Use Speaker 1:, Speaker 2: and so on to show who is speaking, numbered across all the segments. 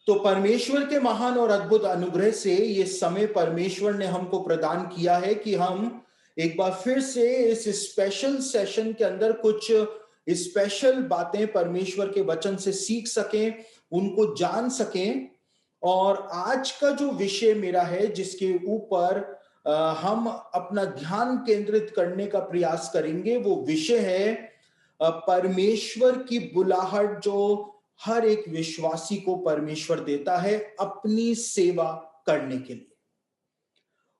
Speaker 1: तो परमेश्वर के महान और अद्भुत अनुग्रह से ये समय परमेश्वर ने हमको प्रदान किया है कि हम एक बार फिर से इस स्पेशल सेशन के अंदर कुछ स्पेशल बातें परमेश्वर के वचन से सीख सकें, उनको जान सकें। और आज का जो विषय मेरा है जिसके ऊपर हम अपना ध्यान केंद्रित करने का प्रयास करेंगे, वो विषय है परमेश्वर की बुलाहट जो हर एक विश्वासी को परमेश्वर देता है अपनी सेवा करने के लिए।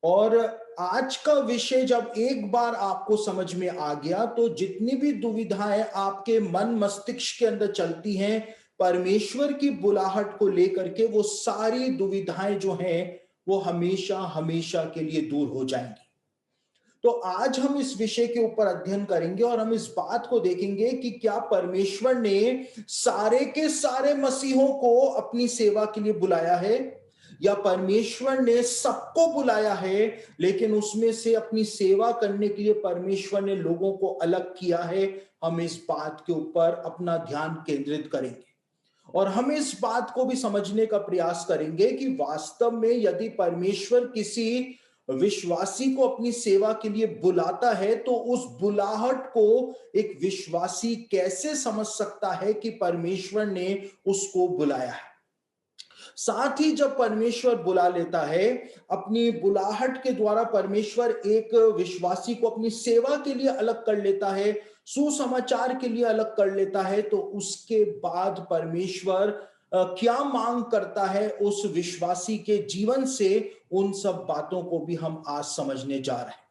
Speaker 1: और आज का विषय जब एक बार आपको समझ में आ गया तो जितनी भी दुविधाएं आपके मन मस्तिष्क के अंदर चलती हैं परमेश्वर की बुलाहट को लेकर के, वो सारी दुविधाएं जो हैं वो हमेशा हमेशा के लिए दूर हो जाएंगी। तो आज हम इस विषय के ऊपर अध्ययन करेंगे और हम इस बात को देखेंगे कि क्या परमेश्वर ने सारे के सारे मसीहों को अपनी सेवा के लिए बुलाया है, या परमेश्वर ने सबको बुलाया है लेकिन उसमें से अपनी सेवा करने के लिए परमेश्वर ने लोगों को अलग किया है। हम इस बात के ऊपर अपना ध्यान केंद्रित करेंगे और हम इस बात को भी समझने का प्रयास करेंगे कि वास्तव में यदि परमेश्वर किसी विश्वासी को अपनी सेवा के लिए बुलाता है तो उस बुलाहट को एक विश्वासी कैसे समझ सकता है कि परमेश्वर ने उसको बुलाया है। साथ ही जब परमेश्वर बुला लेता है, अपनी बुलाहट के द्वारा परमेश्वर एक विश्वासी को अपनी सेवा के लिए अलग कर लेता है, सुसमाचार के लिए अलग कर लेता है, तो उसके बाद परमेश्वर क्या मांग करता है उस विश्वासी के जीवन से, उन सब बातों को भी हम आज समझने जा रहे हैं।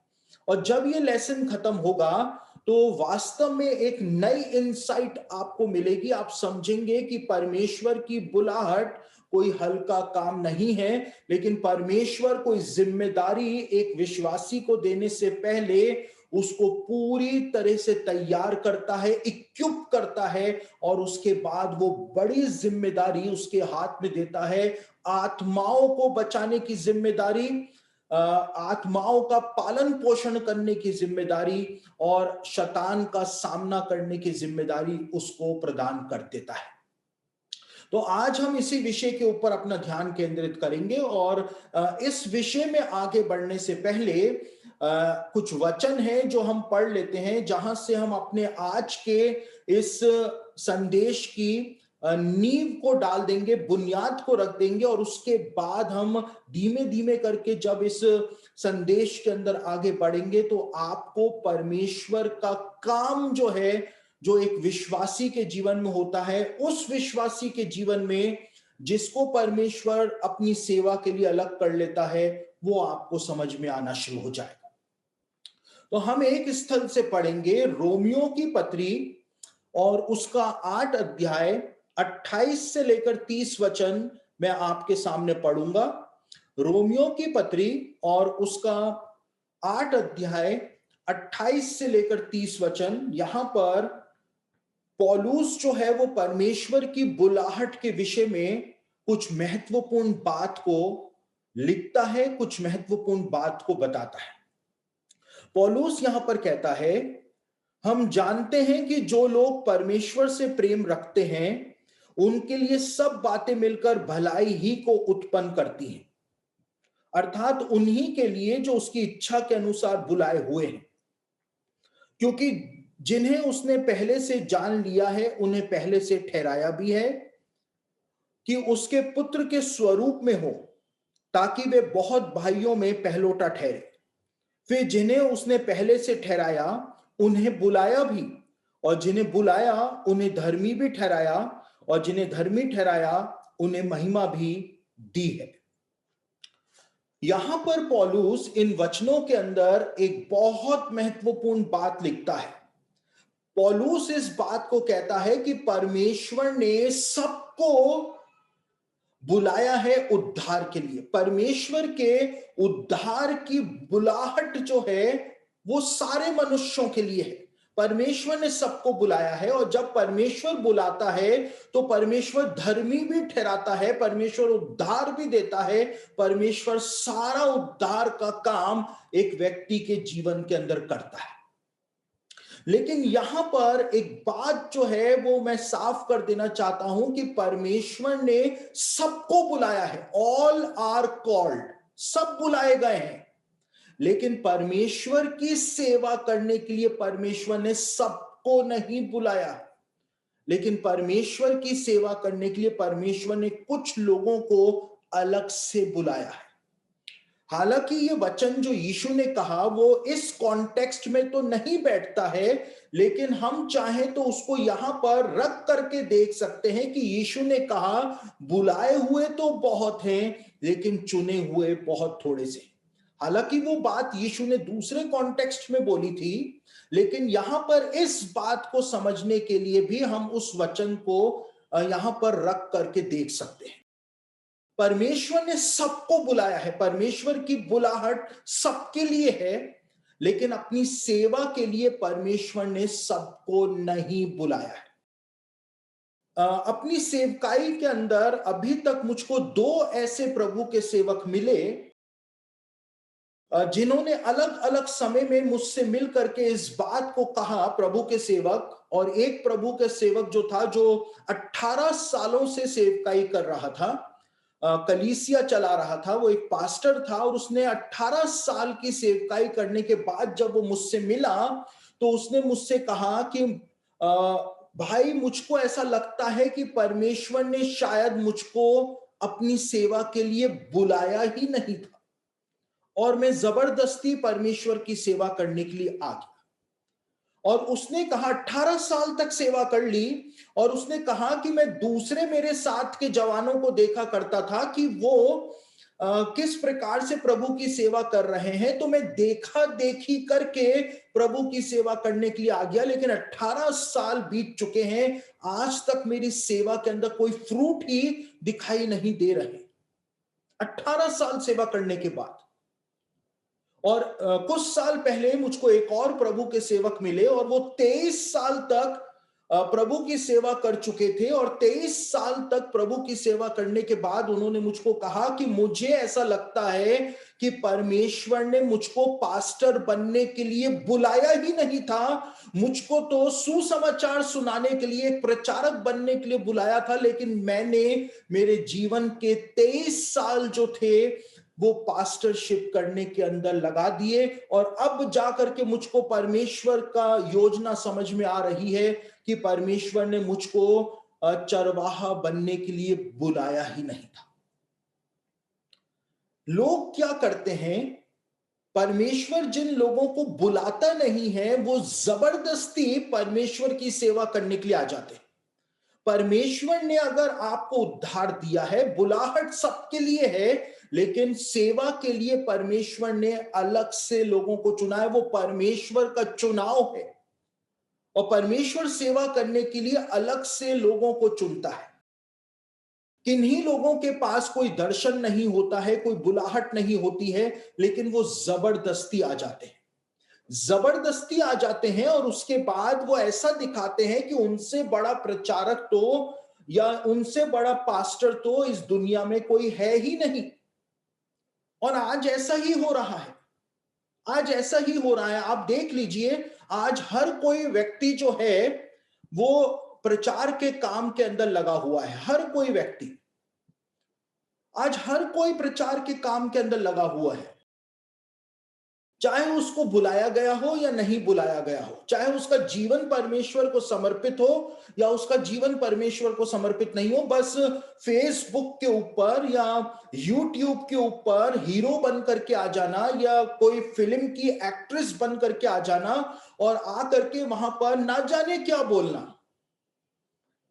Speaker 1: और जब ये लेसन खत्म होगा तो वास्तव में एक नई इंसाइट आपको मिलेगी। आप समझेंगे कि परमेश्वर की बुलाहट कोई हल्का काम नहीं है, लेकिन परमेश्वर कोई जिम्मेदारी एक विश्वासी को देने से पहले उसको पूरी तरह से तैयार करता है, इक्विप करता है, और उसके बाद वो बड़ी जिम्मेदारी उसके हाथ में देता है। आत्माओं को बचाने की जिम्मेदारी, आत्माओं का पालन पोषण करने की जिम्मेदारी और शैतान का सामना करने की जिम्मेदारी उसको प्रदान कर देता है। तो आज हम इसी विषय के ऊपर अपना ध्यान केंद्रित करेंगे और इस विषय में आगे बढ़ने से पहले कुछ वचन है जो हम पढ़ लेते हैं, जहां से हम अपने आज के इस संदेश की नींव को डाल देंगे, बुनियाद को रख देंगे, और उसके बाद हम धीमे धीमे करके जब इस संदेश के अंदर आगे बढ़ेंगे तो आपको परमेश्वर का काम जो है, जो एक विश्वासी के जीवन में होता है, उस विश्वासी के जीवन में जिसको परमेश्वर अपनी सेवा के लिए अलग कर लेता है, वो आपको समझ में आना शुरू हो जाएगा। तो हम एक स्थल से पढ़ेंगे, रोमियो की पत्री और उसका 8 अध्याय 28 से लेकर 30 वचन मैं आपके सामने पढ़ूंगा। रोमियो की पत्री और उसका 8 अध्याय 28 से लेकर 30 वचन। यहां पर पौलुस जो है वो परमेश्वर की बुलाहट के विषय में कुछ महत्वपूर्ण बात को लिखता है, कुछ महत्वपूर्ण बात को बताता है। पौलुस यहां पर कहता है, हम जानते हैं कि जो लोग परमेश्वर से प्रेम रखते हैं उनके लिए सब बातें मिलकर भलाई ही को उत्पन्न करती हैं, अर्थात उन्हीं के लिए जो उसकी इच्छा के अनुसार बुलाए हुए हैं। क्योंकि जिन्हें उसने पहले से जान लिया है उन्हें पहले से ठहराया भी है कि उसके पुत्र के स्वरूप में हो, ताकि वे बहुत भाइयों में पहलोटा ठहरे। फिर जिन्हें उसने पहले से ठहराया उन्हें बुलाया भी, और जिन्हें बुलाया उन्हें धर्मी भी ठहराया, और जिन्हें धर्मी ठहराया उन्हें महिमा भी दी है। यहां पर पौलुस इन वचनों के अंदर एक बहुत महत्वपूर्ण बात लिखता है। पौलुस इस बात को कहता है कि परमेश्वर ने सबको बुलाया है उद्धार के लिए। परमेश्वर के उद्धार की बुलाहट जो है वो सारे मनुष्यों के लिए है। परमेश्वर ने सबको बुलाया है, और जब परमेश्वर बुलाता है तो परमेश्वर धर्मी भी ठहराता है, परमेश्वर उद्धार भी देता है। परमेश्वर सारा उद्धार का काम एक व्यक्ति के जीवन के अंदर करता है। लेकिन यहां पर एक बात जो है वो मैं साफ कर देना चाहता हूं कि परमेश्वर ने सबको बुलाया है। ऑल आर कॉल्ड, सब बुलाए गए हैं। लेकिन परमेश्वर की सेवा करने के लिए परमेश्वर ने सबको नहीं बुलाया। लेकिन परमेश्वर की सेवा करने के लिए परमेश्वर ने कुछ लोगों को अलग से बुलाया है। हालांकि ये वचन जो यीशु ने कहा वो इस कॉन्टेक्स्ट में तो नहीं बैठता है, लेकिन हम चाहें तो उसको यहां पर रख करके देख सकते हैं कि यीशु ने कहा बुलाए हुए तो बहुत हैं लेकिन चुने हुए बहुत थोड़े से। हालांकि वो बात यीशु ने दूसरे कॉन्टेक्स्ट में बोली थी, लेकिन यहां पर इस बात को समझने के लिए भी हम उस वचन को यहां पर रख करके देख सकते हैं। परमेश्वर ने सबको बुलाया है, परमेश्वर की बुलाहट सबके लिए है, लेकिन अपनी सेवा के लिए परमेश्वर ने सबको नहीं बुलाया है। अपनी सेवकाई के अंदर अभी तक मुझको दो ऐसे प्रभु के सेवक मिले जिन्होंने अलग अलग समय में मुझसे मिल करके इस बात को कहा, प्रभु के सेवक। और एक प्रभु के सेवक जो था जो 18 सालों से सेवकाई कर रहा था, कलीसिया चला रहा था, वो एक पास्टर था और उसने 18 साल की सेवकाई करने के बाद जब वो मुझसे मिला तो उसने मुझसे कहा कि भाई मुझको ऐसा लगता है कि परमेश्वर ने शायद मुझको अपनी सेवा के लिए बुलाया ही नहीं था और मैं जबरदस्ती परमेश्वर की सेवा करने के लिए आ गया। और उसने कहा 18 साल तक सेवा कर ली और उसने कहा कि मैं दूसरे मेरे साथ के जवानों को देखा करता था कि वो किस प्रकार से प्रभु की सेवा कर रहे हैं, तो मैं देखा देखी करके प्रभु की सेवा करने के लिए आ गया। लेकिन 18 साल बीत चुके हैं, आज तक मेरी सेवा के अंदर कोई फ्रूट ही दिखाई नहीं दे रहे। 18 साल सेवा करने के बाद। और कुछ साल पहले मुझको एक और प्रभु के सेवक मिले और वो 23 साल तक प्रभु की सेवा कर चुके थे और 23 साल तक प्रभु की सेवा करने के बाद उन्होंने मुझको कहा कि मुझे ऐसा लगता है कि परमेश्वर ने मुझको पास्टर बनने के लिए बुलाया ही नहीं था, मुझको तो सुसमाचार सुनाने के लिए, एक प्रचारक बनने के लिए बुलाया था। लेकिन मैंने मेरे जीवन के 23 साल जो थे वो पास्टरशिप करने के अंदर लगा दिए और अब जाकर के मुझको परमेश्वर का योजना समझ में आ रही है कि परमेश्वर ने मुझको चरवाहा बनने के लिए बुलाया ही नहीं था। लोग क्या करते हैं, परमेश्वर जिन लोगों को बुलाता नहीं है वो जबरदस्ती परमेश्वर की सेवा करने के लिए आ जाते हैं। परमेश्वर ने अगर आपको उद्धार दिया है, बुलाहट सबके लिए है, लेकिन सेवा के लिए परमेश्वर ने अलग से लोगों को चुना है। वो परमेश्वर का चुनाव है और परमेश्वर सेवा करने के लिए अलग से लोगों को चुनता है। किन्हीं लोगों के पास कोई दर्शन नहीं होता है, कोई बुलाहट नहीं होती है, लेकिन वो जबरदस्ती आ जाते हैं, जबरदस्ती आ जाते हैं और उसके बाद वो ऐसा दिखाते हैं कि उनसे बड़ा प्रचारक तो या उनसे बड़ा पास्टर तो इस दुनिया में कोई है ही नहीं। और आज ऐसा ही हो रहा है, आज ऐसा ही हो रहा है। आप देख लीजिए, आज हर कोई व्यक्ति जो है वो प्रचार के काम के अंदर लगा हुआ है। हर कोई व्यक्ति आज हर कोई प्रचार के काम के अंदर लगा हुआ है, चाहे उसको बुलाया गया हो या नहीं बुलाया गया हो, चाहे उसका जीवन परमेश्वर को समर्पित हो या उसका जीवन परमेश्वर को समर्पित नहीं हो। बस फेसबुक के ऊपर या यूट्यूब के ऊपर हीरो बन करके आ जाना या कोई फिल्म की एक्ट्रेस बन करके आ जाना और आ करके वहां पर ना जाने क्या बोलना,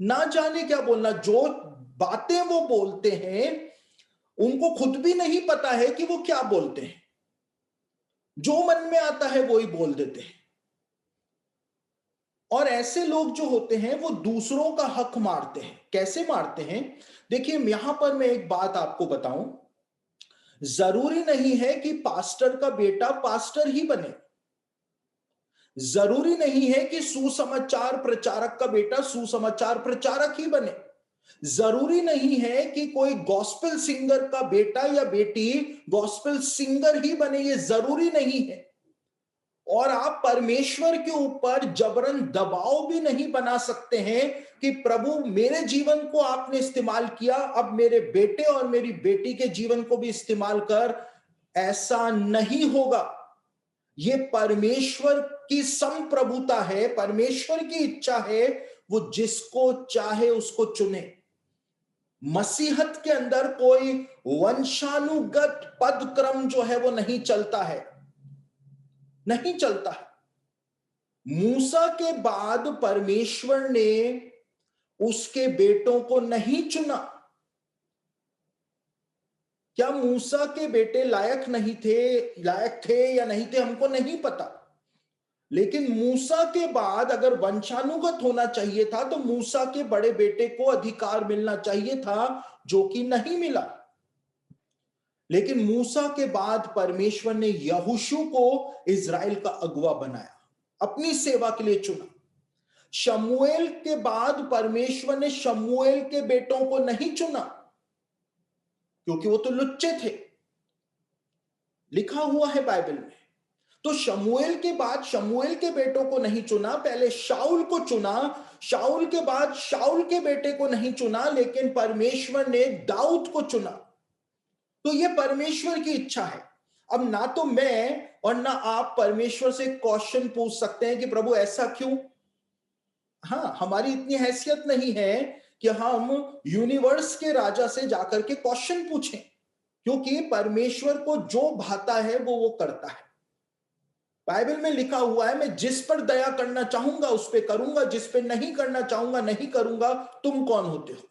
Speaker 1: ना जाने क्या बोलना। जो बातें वो बोलते हैं उनको खुद भी नहीं पता है कि वो क्या बोलते हैं, जो मन में आता है वो ही बोल देते हैं। और ऐसे लोग जो होते हैं वो दूसरों का हक मारते हैं। कैसे मारते हैं, देखिए यहां पर मैं एक बात आपको बताऊं, जरूरी नहीं है कि पास्टर का बेटा पास्टर ही बने, जरूरी नहीं है कि सुसमाचार प्रचारक का बेटा सुसमाचार प्रचारक ही बने, जरूरी नहीं है कि कोई गॉस्पेल सिंगर का बेटा या बेटी गॉस्पेल सिंगर ही बने, ये जरूरी नहीं है। और आप परमेश्वर के ऊपर जबरन दबाव भी नहीं बना सकते हैं कि प्रभु मेरे जीवन को आपने इस्तेमाल किया, अब मेरे बेटे और मेरी बेटी के जीवन को भी इस्तेमाल कर। ऐसा नहीं होगा। ये परमेश्वर की संप्रभुता है, परमेश्वर की इच्छा है, वो जिसको चाहे उसको चुने। मसीहत के अंदर कोई वंशानुगत पदक्रम जो है वो नहीं चलता है, नहीं चलता है। मूसा के बाद परमेश्वर ने उसके बेटों को नहीं चुना। क्या मूसा के बेटे लायक नहीं थे, लायक थे या नहीं थे, हमको नहीं पता। लेकिन मूसा के बाद अगर वंशानुगत होना चाहिए था तो मूसा के बड़े बेटे को अधिकार मिलना चाहिए था, जो कि नहीं मिला। लेकिन मूसा के बाद परमेश्वर ने यहोशू को इज़राइल का अगुवा बनाया, अपनी सेवा के लिए चुना। शमूएल के बाद परमेश्वर ने शमूएल के बेटों को नहीं चुना, क्योंकि वो तो लुच्चे थे, लिखा हुआ है बाइबल में। तो शमूएल के बाद शमूएल के बेटों को नहीं चुना, पहले शाऊल को चुना। शाऊल के बाद शाऊल के बेटे को नहीं चुना, लेकिन परमेश्वर ने दाऊद को चुना। तो यह परमेश्वर की इच्छा है। अब ना तो मैं और ना आप परमेश्वर से क्वेश्चन पूछ सकते हैं कि प्रभु ऐसा क्यों। हाँ, हमारी इतनी हैसियत नहीं है कि हम यूनिवर्स के राजा से जाकर के क्वेश्चन पूछें, क्योंकि परमेश्वर को जो भाता है वो करता है। बाइबल में लिखा हुआ है, मैं जिस पर दया करना चाहूंगा उस पे करूंगा, जिस पे नहीं करना चाहूंगा नहीं करूंगा। तुम कौन होते हो?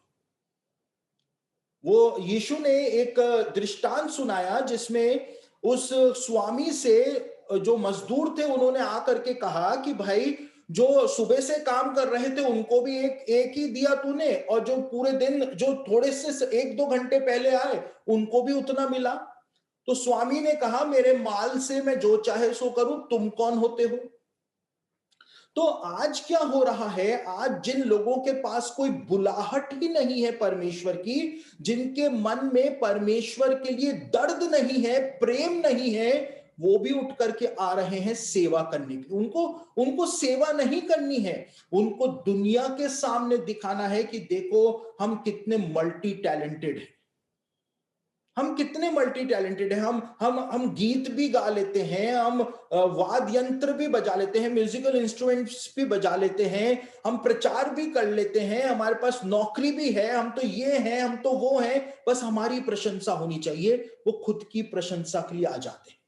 Speaker 1: वो यीशु ने एक दृष्टांत सुनाया जिसमें उस स्वामी से जो मजदूर थे उन्होंने आकर के कहा कि भाई, जो सुबह से काम कर रहे थे उनको भी एक एक ही दिया तूने, और जो पूरे दिन जो थोड़े से एक दो घंटे पहले आए उनको भी उतना मिला। तो स्वामी ने कहा, मेरे माल से मैं जो चाहे सो करूं, तुम कौन होते हो? तो आज क्या हो रहा है, आज जिन लोगों के पास कोई बुलाहट ही नहीं है परमेश्वर की, जिनके मन में परमेश्वर के लिए दर्द नहीं है, प्रेम नहीं है, वो भी उठ करके आ रहे हैं सेवा करने की। उनको उनको सेवा नहीं करनी है, उनको दुनिया के सामने दिखाना है कि देखो हम कितने मल्टी टैलेंटेड हैं, हम कितने मल्टी टैलेंटेड हैं। हम गीत भी गा लेते हैं, हम वाद्य यंत्र भी बजा लेते हैं, म्यूजिकल इंस्ट्रूमेंट्स भी बजा लेते हैं, हम प्रचार भी कर लेते हैं, हमारे पास नौकरी भी है, हम तो ये हैं, हम तो वो हैं। बस हमारी प्रशंसा होनी चाहिए। वो खुद की प्रशंसा के लिए आ जाते हैं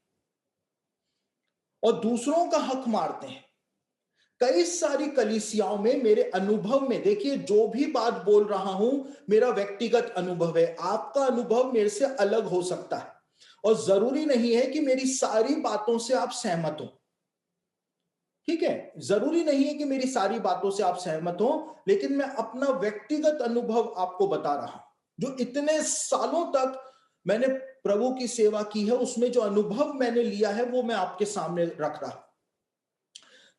Speaker 1: और दूसरों का हक मारते हैं। कई सारी कलीसियाओं में मेरे अनुभव में, देखिए जो भी बात बोल रहा हूं मेरा व्यक्तिगत अनुभव है, आपका अनुभव मेरे से अलग हो सकता है और जरूरी नहीं है कि मेरी सारी बातों से आप सहमत हो। ठीक है, जरूरी नहीं है कि मेरी सारी बातों से आप सहमत हो, लेकिन मैं अपना व्यक्तिगत अनुभव आपको बता रहा हूं। जो इतने सालों तक मैंने प्रभु की सेवा की है, उसमें जो अनुभव मैंने लिया है वो मैं आपके सामने रख रहा हूं।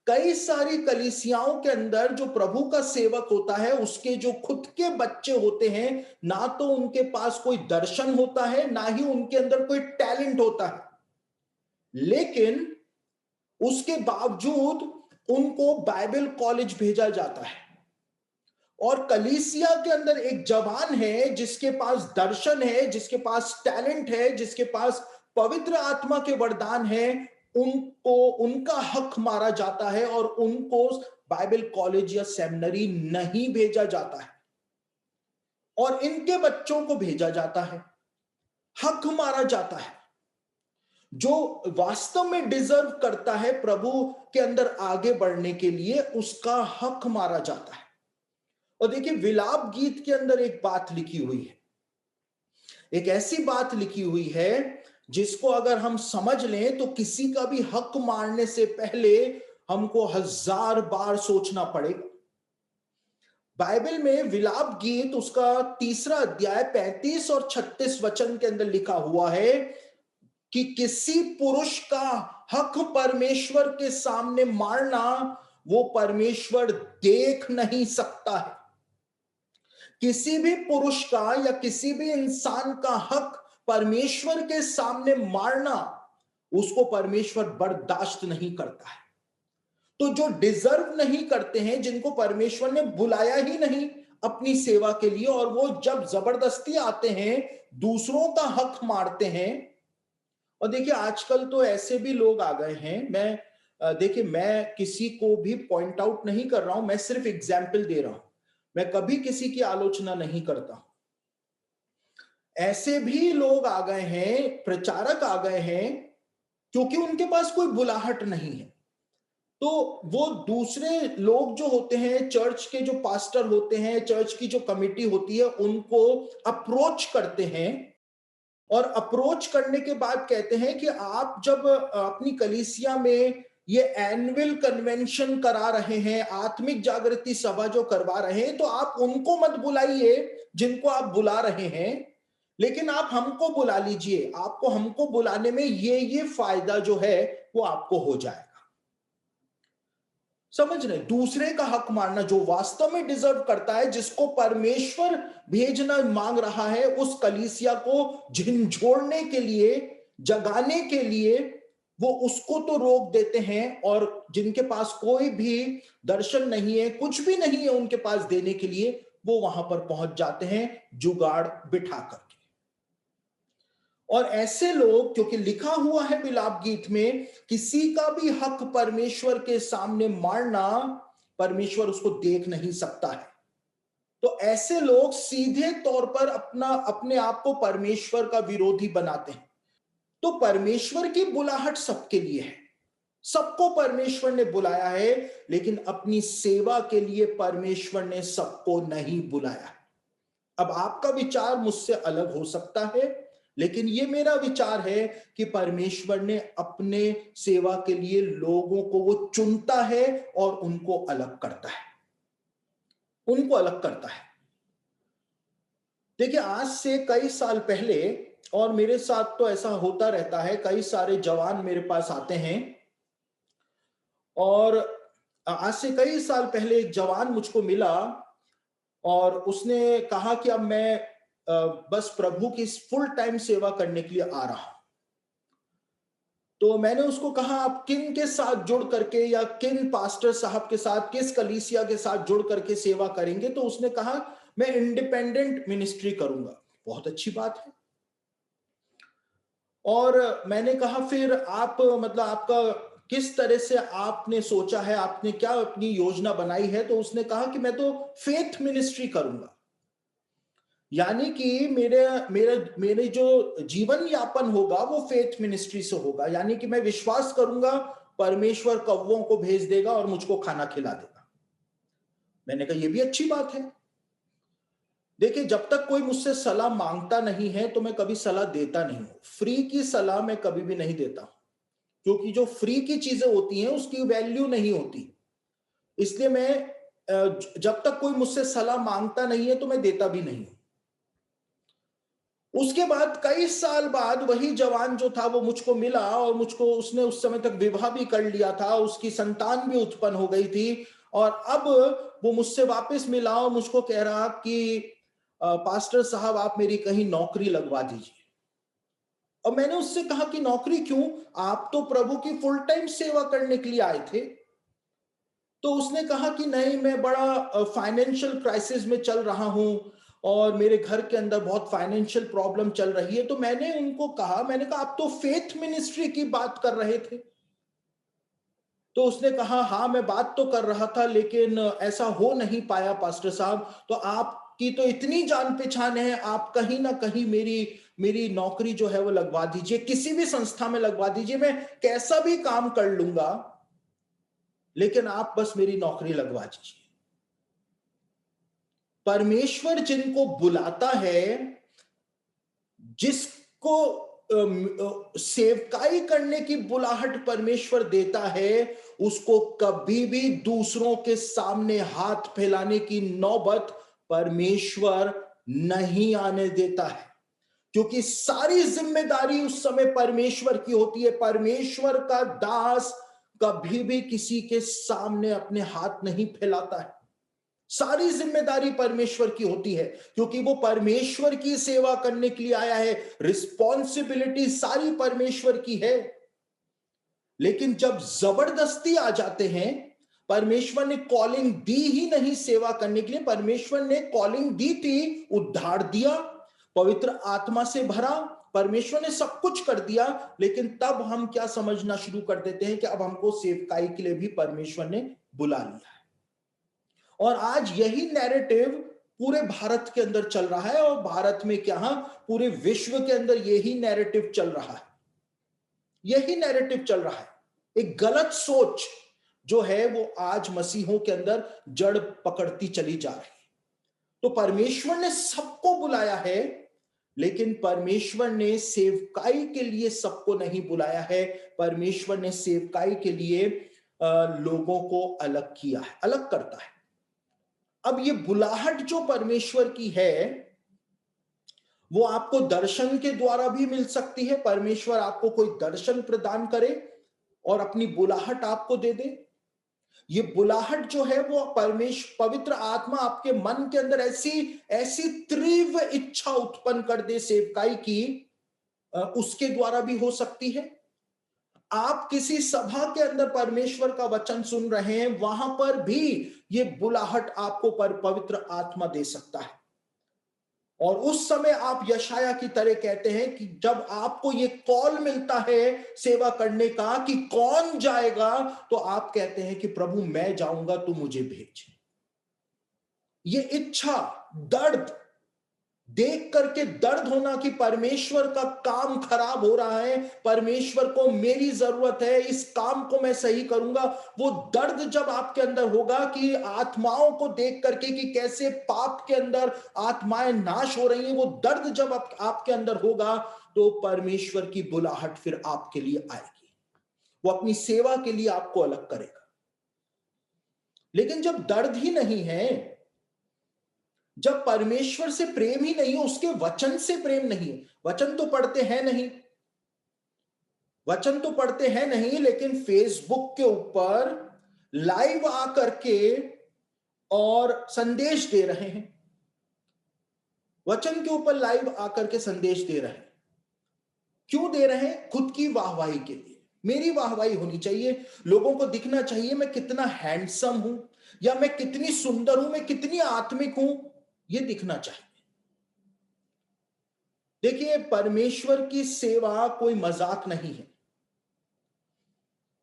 Speaker 1: कई सारी कलीसियाओं के अंदर जो प्रभु का सेवक होता है, उसके जो खुद के बच्चे होते हैं, ना तो उनके पास कोई दर्शन होता है, ना ही उनके अंदर कोई टैलेंट होता है, लेकिन उसके बावजूद उनको बाइबल कॉलेज भेजा जाता है। और कलीसिया के अंदर एक जवान है जिसके पास दर्शन है, जिसके पास टैलेंट है, जिसके पास पवित्र आत्मा के वरदान है, उनको उनका हक मारा जाता है और उनको बाइबल कॉलेज या सेमिनरी नहीं भेजा जाता है, और इनके बच्चों को भेजा जाता है, हक मारा जाता है। जो वास्तव में डिजर्व करता है प्रभु के अंदर आगे बढ़ने के लिए, उसका हक मारा जाता है। और देखिए, विलाप गीत के अंदर एक बात लिखी हुई है, एक ऐसी बात लिखी हुई है जिसको अगर हम समझ लें तो किसी का भी हक मारने से पहले हमको 1000 बार सोचना पड़ेगा। बाइबल में विलाप गीत उसका 3रा अध्याय 35 और 36 वचन के अंदर लिखा हुआ है कि किसी पुरुष का हक परमेश्वर के सामने मारना वो परमेश्वर देख नहीं सकता है। किसी भी पुरुष का या किसी भी इंसान का हक परमेश्वर के सामने मारना उसको परमेश्वर बर्दाश्त नहीं करता है। तो जो डिजर्व नहीं करते हैं, जिनको परमेश्वर ने बुलाया ही नहीं अपनी सेवा के लिए, और वो जब जबरदस्ती आते हैं, दूसरों का हक मारते हैं। और देखिए आजकल तो ऐसे भी लोग आ गए हैं, देखिए मैं किसी को भी पॉइंट आउट नहीं कर रहा हूं, मैं सिर्फ एग्जाम्पल दे रहा हूं, मैं कभी किसी की आलोचना नहीं करता। ऐसे भी लोग आ गए हैं, प्रचारक आ गए हैं, क्योंकि उनके पास कोई बुलाहट नहीं है, तो वो दूसरे लोग जो होते हैं, चर्च के जो पास्टर होते हैं, चर्च की जो कमेटी होती है, उनको अप्रोच करते हैं, और अप्रोच करने के बाद कहते हैं कि आप जब अपनी कलीसिया में ये एनुअल कन्वेंशन करा रहे हैं, आत्मिक जागृति सभा जो करवा रहे हैं, तो आप उनको मत बुलाइए जिनको आप बुला रहे हैं, लेकिन आप हमको बुला लीजिए, आपको हमको बुलाने में ये फायदा जो है वो आपको हो जाएगा। समझ रहे, दूसरे का हक मारना, जो वास्तव में डिजर्व करता है, जिसको परमेश्वर भेजना मांग रहा है, उस कलीसिया को झिंझोड़ने के लिए, जगाने के लिए, वो उसको तो रोक देते हैं, और जिनके पास कोई भी दर्शन नहीं है, कुछ भी नहीं है उनके पास देने के लिए, वो वहां पर पहुंच जाते हैं जुगाड़ बिठा करके। और ऐसे लोग, क्योंकि लिखा हुआ है विलाप गीत में, किसी का भी हक परमेश्वर के सामने मारना, परमेश्वर उसको देख नहीं सकता है। तो ऐसे लोग सीधे तौर पर अपने आप को परमेश्वर का विरोधी बनाते हैं। तो परमेश्वर की बुलाहट सबके लिए है, सबको परमेश्वर ने बुलाया है, लेकिन अपनी सेवा के लिए परमेश्वर ने सबको नहीं बुलाया। अब आपका विचार मुझसे अलग हो सकता है, लेकिन यह मेरा विचार है कि परमेश्वर ने अपने सेवा के लिए लोगों को वो चुनता है और उनको अलग करता है, उनको अलग करता है। देखिए आज से कई साल पहले, और मेरे साथ तो ऐसा होता रहता है, कई सारे जवान मेरे पास आते हैं, और आज से कई साल पहले एक जवान मुझको मिला, और उसने कहा कि अब मैं बस प्रभु की फुल टाइम सेवा करने के लिए आ रहा हूं। तो मैंने उसको कहा आप किन के साथ जुड़ करके, या किन पास्टर साहब के साथ, किस कलीसिया के साथ जुड़ करके सेवा करेंगे? तो उसने कहा मैं इंडिपेंडेंट मिनिस्ट्री करूंगा। बहुत अच्छी बात है। और मैंने कहा फिर आप मतलब आपका किस तरह से आपने सोचा है, आपने क्या अपनी योजना बनाई है? तो उसने कहा कि मैं तो फेथ मिनिस्ट्री करूंगा, यानी कि मेरे मेरे मेरे जो जीवन यापन होगा वो फेथ मिनिस्ट्री से होगा, यानी कि मैं विश्वास करूंगा परमेश्वर कौवों को भेज देगा और मुझको खाना खिला देगा। मैंने कहा ये भी अच्छी बात है। देखिए जब तक कोई मुझसे सलाह मांगता नहीं है तो मैं कभी सलाह देता नहीं हूं। फ्री की सलाह मैं कभी भी नहीं देता हूं, क्योंकि जो फ्री की चीजें होती हैं उसकी वैल्यू नहीं होती। इसलिए मैं जब तक कोई मुझसे सलाह मांगता नहीं है तो मैं देता भी नहीं हूं। उसके बाद कई साल बाद वही जवान जो था वो मुझको मिला, और मुझको उसने उस समय तक विवाह भी कर लिया था, उसकी संतान भी उत्पन्न हो गई थी, और अब वो मुझसे वापस मिला और मुझको कह रहा कि पास्टर साहब आप मेरी कहीं नौकरी लगवा दीजिए। और मैंने उससे कहा कि नौकरी क्यों, आप तो प्रभु की फुल टाइम सेवा करने के लिए आए थे। तो उसने कहा कि नहीं, मैं बड़ा फाइनेंशियल क्राइसिस में चल रहा हूं, और मेरे घर के अंदर बहुत फाइनेंशियल प्रॉब्लम चल रही है। तो मैंने उनको कहा, मैंने कहा आप तो फेथ मिनिस्ट्री की बात कर रहे थे। तो उसने कहा हाँ मैं बात तो कर रहा था, लेकिन ऐसा हो नहीं पाया पास्टर साहब। तो आपकी तो इतनी जान पहचान है, आप कहीं ना कहीं मेरी मेरी नौकरी जो है वो लगवा दीजिए, किसी भी संस्था में लगवा दीजिए, मैं कैसा भी काम कर लूंगा, लेकिन आप बस मेरी नौकरी लगवा दीजिए। परमेश्वर जिनको बुलाता है, जिसको सेवकाई करने की बुलाहट परमेश्वर देता है, उसको कभी भी दूसरों के सामने हाथ फैलाने की नौबत परमेश्वर नहीं आने देता है, क्योंकि सारी जिम्मेदारी उस समय परमेश्वर की होती है। परमेश्वर का दास कभी भी किसी के सामने अपने हाथ नहीं फैलाता है। सारी जिम्मेदारी परमेश्वर की होती है, क्योंकि वो परमेश्वर की सेवा करने के लिए आया है। रिस्पॉन्सिबिलिटी सारी परमेश्वर की है। लेकिन जब जबरदस्ती आ जाते हैं, परमेश्वर ने कॉलिंग दी ही नहीं सेवा करने के लिए, परमेश्वर ने कॉलिंग दी थी, उद्धार दिया, पवित्र आत्मा से भरा, परमेश्वर ने सब कुछ कर दिया, लेकिन तब हम क्या समझना शुरू कर देते हैं कि अब हमको सेवकाई के लिए भी परमेश्वर ने बुला लिया है। और आज यही नैरेटिव पूरे भारत के अंदर चल रहा है, और भारत में क्या, पूरे विश्व के अंदर यही नैरेटिव चल रहा है, यही नैरेटिव चल रहा है। एक गलत सोच जो है वो आज मसीहों के अंदर जड़ पकड़ती चली जा रही है। तो परमेश्वर ने सबको बुलाया है, लेकिन परमेश्वर ने सेवकाई के लिए सबको नहीं बुलाया है। परमेश्वर ने सेवकाई के लिए लोगों को अलग किया है, अलग करता है। अब ये बुलाहट जो परमेश्वर की है, वो आपको दर्शन के द्वारा भी मिल सकती है। परमेश्वर आपको कोई दर्शन प्रदान करे और अपनी बुलाहट आपको दे दे। ये बुलाहट जो है वो पवित्र आत्मा आपके मन के अंदर ऐसी ऐसी तीव्र इच्छा उत्पन्न कर दे सेवकाई की, उसके द्वारा भी हो सकती है। आप किसी सभा के अंदर परमेश्वर का वचन सुन रहे हैं, वहां पर भी ये बुलाहट आपको पवित्र आत्मा दे सकता है। और उस समय आप यशाया की तरह कहते हैं कि जब आपको ये कॉल मिलता है सेवा करने का कि कौन जाएगा, तो आप कहते हैं कि प्रभु मैं जाऊंगा, तू मुझे भेज। ये इच्छा, दर्द देख करके दर्द होना कि परमेश्वर का काम खराब हो रहा है, परमेश्वर को मेरी जरूरत है, इस काम को मैं सही करूंगा, वो दर्द जब आपके अंदर होगा कि आत्माओं को देख करके कि कैसे पाप के अंदर आत्माएं नाश हो रही हैं, वो दर्द जब आपके अंदर होगा, तो परमेश्वर की बुलाहट फिर आपके लिए आएगी। वो अपनी सेवा के लिए आपको अलग करेगा। लेकिन जब दर्द ही नहीं है, जब परमेश्वर से प्रेम ही नहीं है, उसके वचन से प्रेम नहीं है, वचन तो पढ़ते हैं नहीं, वचन तो पढ़ते हैं नहीं, लेकिन फेसबुक के ऊपर लाइव आकर के और संदेश दे रहे हैं, वचन के ऊपर लाइव आकर के संदेश दे रहे हैं। क्यों दे रहे हैं? खुद की वाहवाही के लिए। मेरी वाहवाही होनी चाहिए, लोगों को दिखना चाहिए मैं कितना हैंडसम हूं, या मैं कितनी सुंदर हूं, मैं कितनी आत्मिक हूं, ये दिखना चाहिए। देखिए, परमेश्वर की सेवा कोई मजाक नहीं है,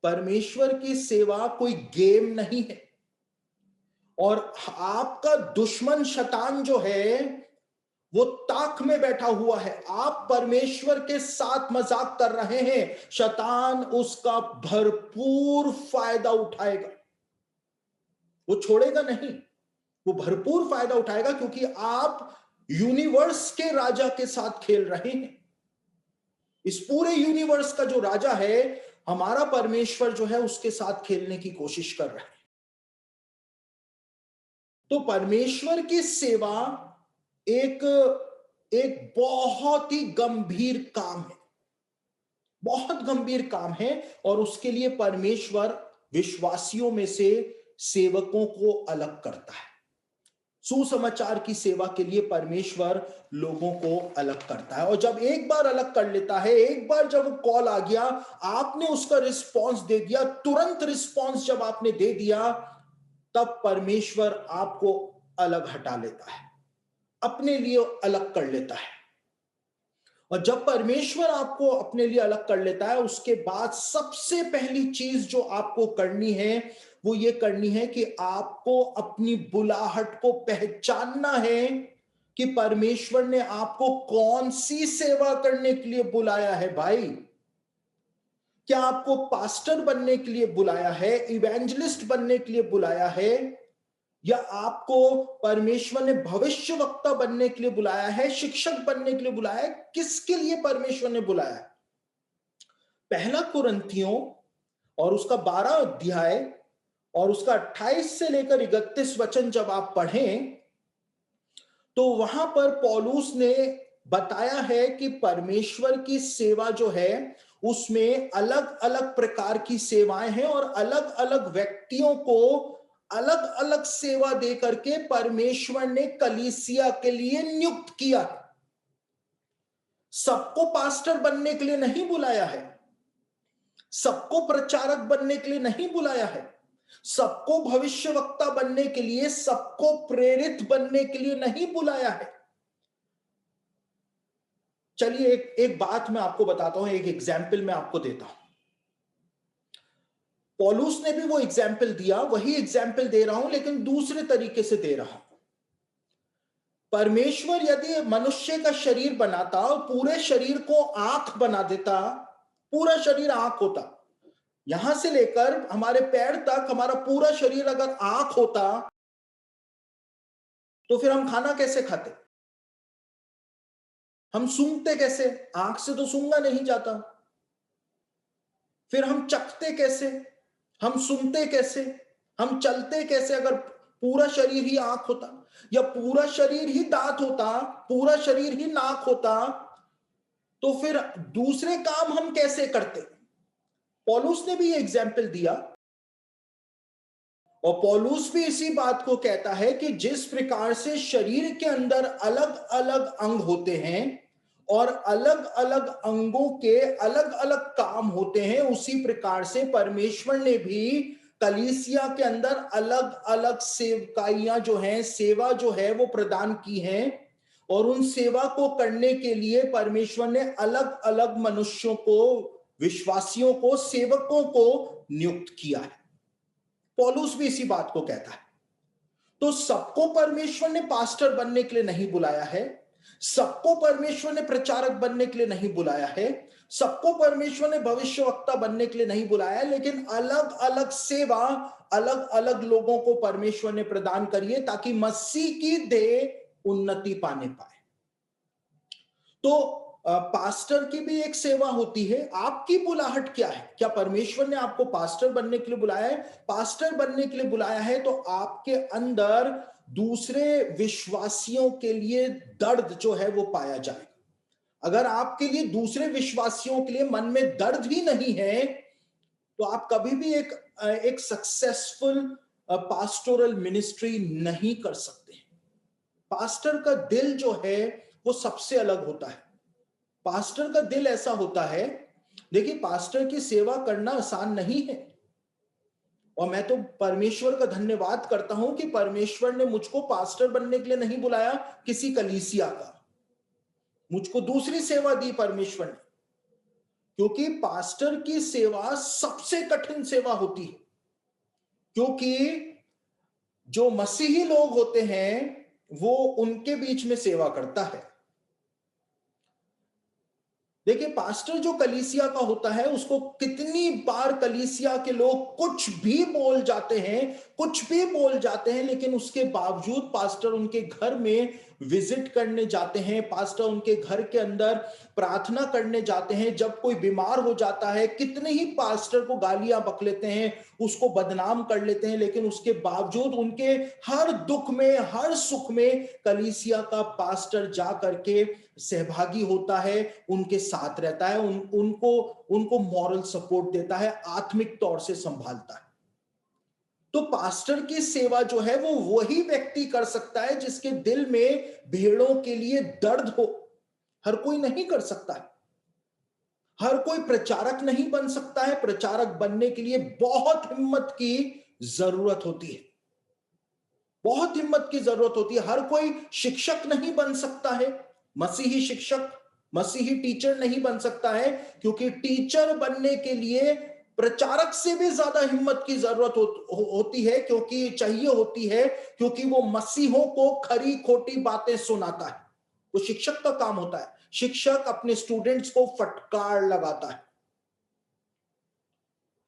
Speaker 1: परमेश्वर की सेवा कोई गेम नहीं है। और आपका दुश्मन शैतान जो है वो ताक में बैठा हुआ है, आप परमेश्वर के साथ मजाक कर रहे हैं, शैतान उसका भरपूर फायदा उठाएगा, वो छोड़ेगा नहीं, वो भरपूर फायदा उठाएगा, क्योंकि आप यूनिवर्स के राजा के साथ खेल रहे हैं। इस पूरे यूनिवर्स का जो राजा है, हमारा परमेश्वर जो है, उसके साथ खेलने की कोशिश कर रहा है। तो परमेश्वर की सेवा एक एक बहुत ही गंभीर काम है, बहुत गंभीर काम है, और उसके लिए परमेश्वर विश्वासियों में से सेवकों को अलग करता है। सुसमाचार की सेवा के लिए परमेश्वर लोगों को अलग करता है, और जब एक बार अलग कर लेता है, एक बार जब कॉल आ गया, आपने उसका रिस्पॉन्स दे दिया, तुरंत रिस्पॉन्स जब आपने दे दिया, तब परमेश्वर आपको अलग हटा लेता है, अपने लिए अलग कर लेता है। और जब परमेश्वर आपको अपने लिए अलग कर लेता है, उसके बाद सबसे पहली चीज जो आपको करनी है, वो ये करनी है कि आपको अपनी बुलाहट को पहचानना है कि परमेश्वर ने आपको कौन सी सेवा करने के लिए बुलाया है। भाई, क्या आपको पास्टर बनने के लिए बुलाया है, इवेंजलिस्ट बनने के लिए बुलाया है, या आपको परमेश्वर ने भविष्यवक्ता बनने के लिए बुलाया है, शिक्षक बनने के लिए बुलाया है? किसके लिए परमेश्वर ने बुलाया है? पहला कुरिन्थियों और उसका 12 अध्याय और उसका 28 से लेकर 31 वचन जब आप पढ़ें, तो वहां पर पौलुस ने बताया है कि परमेश्वर की सेवा जो है उसमें अलग अलग प्रकार की सेवाएं हैं, और अलग अलग व्यक्तियों को अलग अलग सेवा दे करके परमेश्वर ने कलीसिया के लिए नियुक्त किया। सबको पास्टर बनने के लिए नहीं बुलाया है, सबको प्रचारक बनने के लिए नहीं बुलाया है, सबको भविष्यवक्ता बनने के लिए, सबको प्रेरित बनने के लिए नहीं बुलाया है। चलिए एक बात मैं आपको बताता हूं, एक एग्जाम्पल मैं आपको देता हूं। पौलुस ने भी वो एग्जाम्पल दिया, वही एग्जाम्पल दे रहा हूं लेकिन दूसरे तरीके से दे रहा हूं। परमेश्वर यदि मनुष्य का शरीर बनाता और पूरे शरीर को आंख बना देता, पूरा शरीर आंख होता, यहां से लेकर हमारे पैर तक हमारा पूरा शरीर अगर आंख होता, तो फिर हम खाना कैसे खाते? हम सूंघते कैसे? आंख से तो सूंघा नहीं जाता। फिर हम चखते कैसे? हम सुनते कैसे? हम चलते कैसे अगर पूरा शरीर ही आंख होता, या पूरा शरीर ही दांत होता, पूरा शरीर ही नाक होता, तो फिर दूसरे काम हम कैसे करते? पौलुस ने भी ये एग्जाम्पल दिया, और पौलुस भी इसी बात को कहता है कि जिस प्रकार से शरीर के अंदर अलग अलग अंग होते हैं और अलग अलग अंगों के अलग अलग काम होते हैं, उसी प्रकार से परमेश्वर ने भी कलीसिया के अंदर अलग अलग सेवकाइयां जो हैं, सेवा जो है वो प्रदान की है, और उन सेवा को करने के लिए परमेश्वर ने अलग अलग मनुष्यों को, विश्वासियों को, सेवकों को नियुक्त किया है। पौलुस भी इसी बात को कहता है। तो सबको परमेश्वर ने पास्टर बनने के लिए नहीं बुलाया है, सबको परमेश्वर ने प्रचारक बनने के लिए नहीं बुलाया है, सबको परमेश्वर ने भविष्यवक्ता बनने के लिए नहीं बुलाया है, लेकिन अलग अलग सेवा अलग अलग लोगों को परमेश्वर ने प्रदान करी है ताकि मसीह की देह उन्नति पाने पाए। तो पास्टर की भी एक सेवा होती है। आपकी बुलाहट क्या है? क्या परमेश्वर ने आपको पास्टर बनने के लिए बुलाया है? पास्टर बनने के लिए बुलाया है तो आपके अंदर दूसरे विश्वासियों के लिए दर्द जो है वो पाया जाए। अगर आपके लिए दूसरे विश्वासियों के लिए मन में दर्द ही नहीं है, तो आप कभी भी एक सक्सेसफुल पास्टोरल मिनिस्ट्री नहीं कर सकते। पास्टर का दिल जो है वो सबसे अलग होता है। पास्टर का दिल ऐसा होता है, देखिए पास्टर की सेवा करना आसान नहीं है, और मैं तो परमेश्वर का धन्यवाद करता हूं कि परमेश्वर ने मुझको पास्टर बनने के लिए नहीं बुलाया किसी कलीसिया का, मुझको दूसरी सेवा दी परमेश्वर ने, क्योंकि पास्टर की सेवा सबसे कठिन सेवा होती है, क्योंकि जो मसीही लोग होते हैं वो उनके बीच में सेवा करता है। देखिए पास्टर जो कलीसिया का होता है, उसको कितनी बार कलीसिया के लोग कुछ भी बोल जाते हैं, कुछ भी बोल जाते हैं, लेकिन उसके बावजूद पास्टर उनके घर में विजिट करने जाते हैं, पास्टर उनके घर के अंदर प्रार्थना करने जाते हैं। जब कोई बीमार हो जाता है, कितने ही पास्टर को गालियां बक लेते हैं, उसको बदनाम कर लेते हैं, लेकिन उसके बावजूद उनके हर दुख में, हर सुख में कलीसिया का पास्टर जा करके सहभागी होता है, उनके साथ रहता है, उनको मॉरल सपोर्ट देता है, आत्मिक तौर से संभालता है। तो पास्टर की सेवा जो है वो वही व्यक्ति कर सकता है जिसके दिल में भेड़ों के लिए दर्द हो। हर कोई नहीं कर सकता है, हर कोई प्रचारक नहीं बन सकता है। प्रचारक बनने के लिए बहुत हिम्मत की जरूरत होती है, बहुत हिम्मत की जरूरत होती है। हर कोई शिक्षक नहीं बन सकता है, मसीही शिक्षक, मसीही टीचर नहीं बन सकता है, क्योंकि टीचर बनने के लिए प्रचारक से भी ज्यादा हिम्मत की जरूरत होती है, क्योंकि चाहिए होती है, क्योंकि वो मसीहों को खरी खोटी बातें सुनाता है। वो शिक्षक का काम होता है। शिक्षक अपने स्टूडेंट्स को फटकार लगाता है।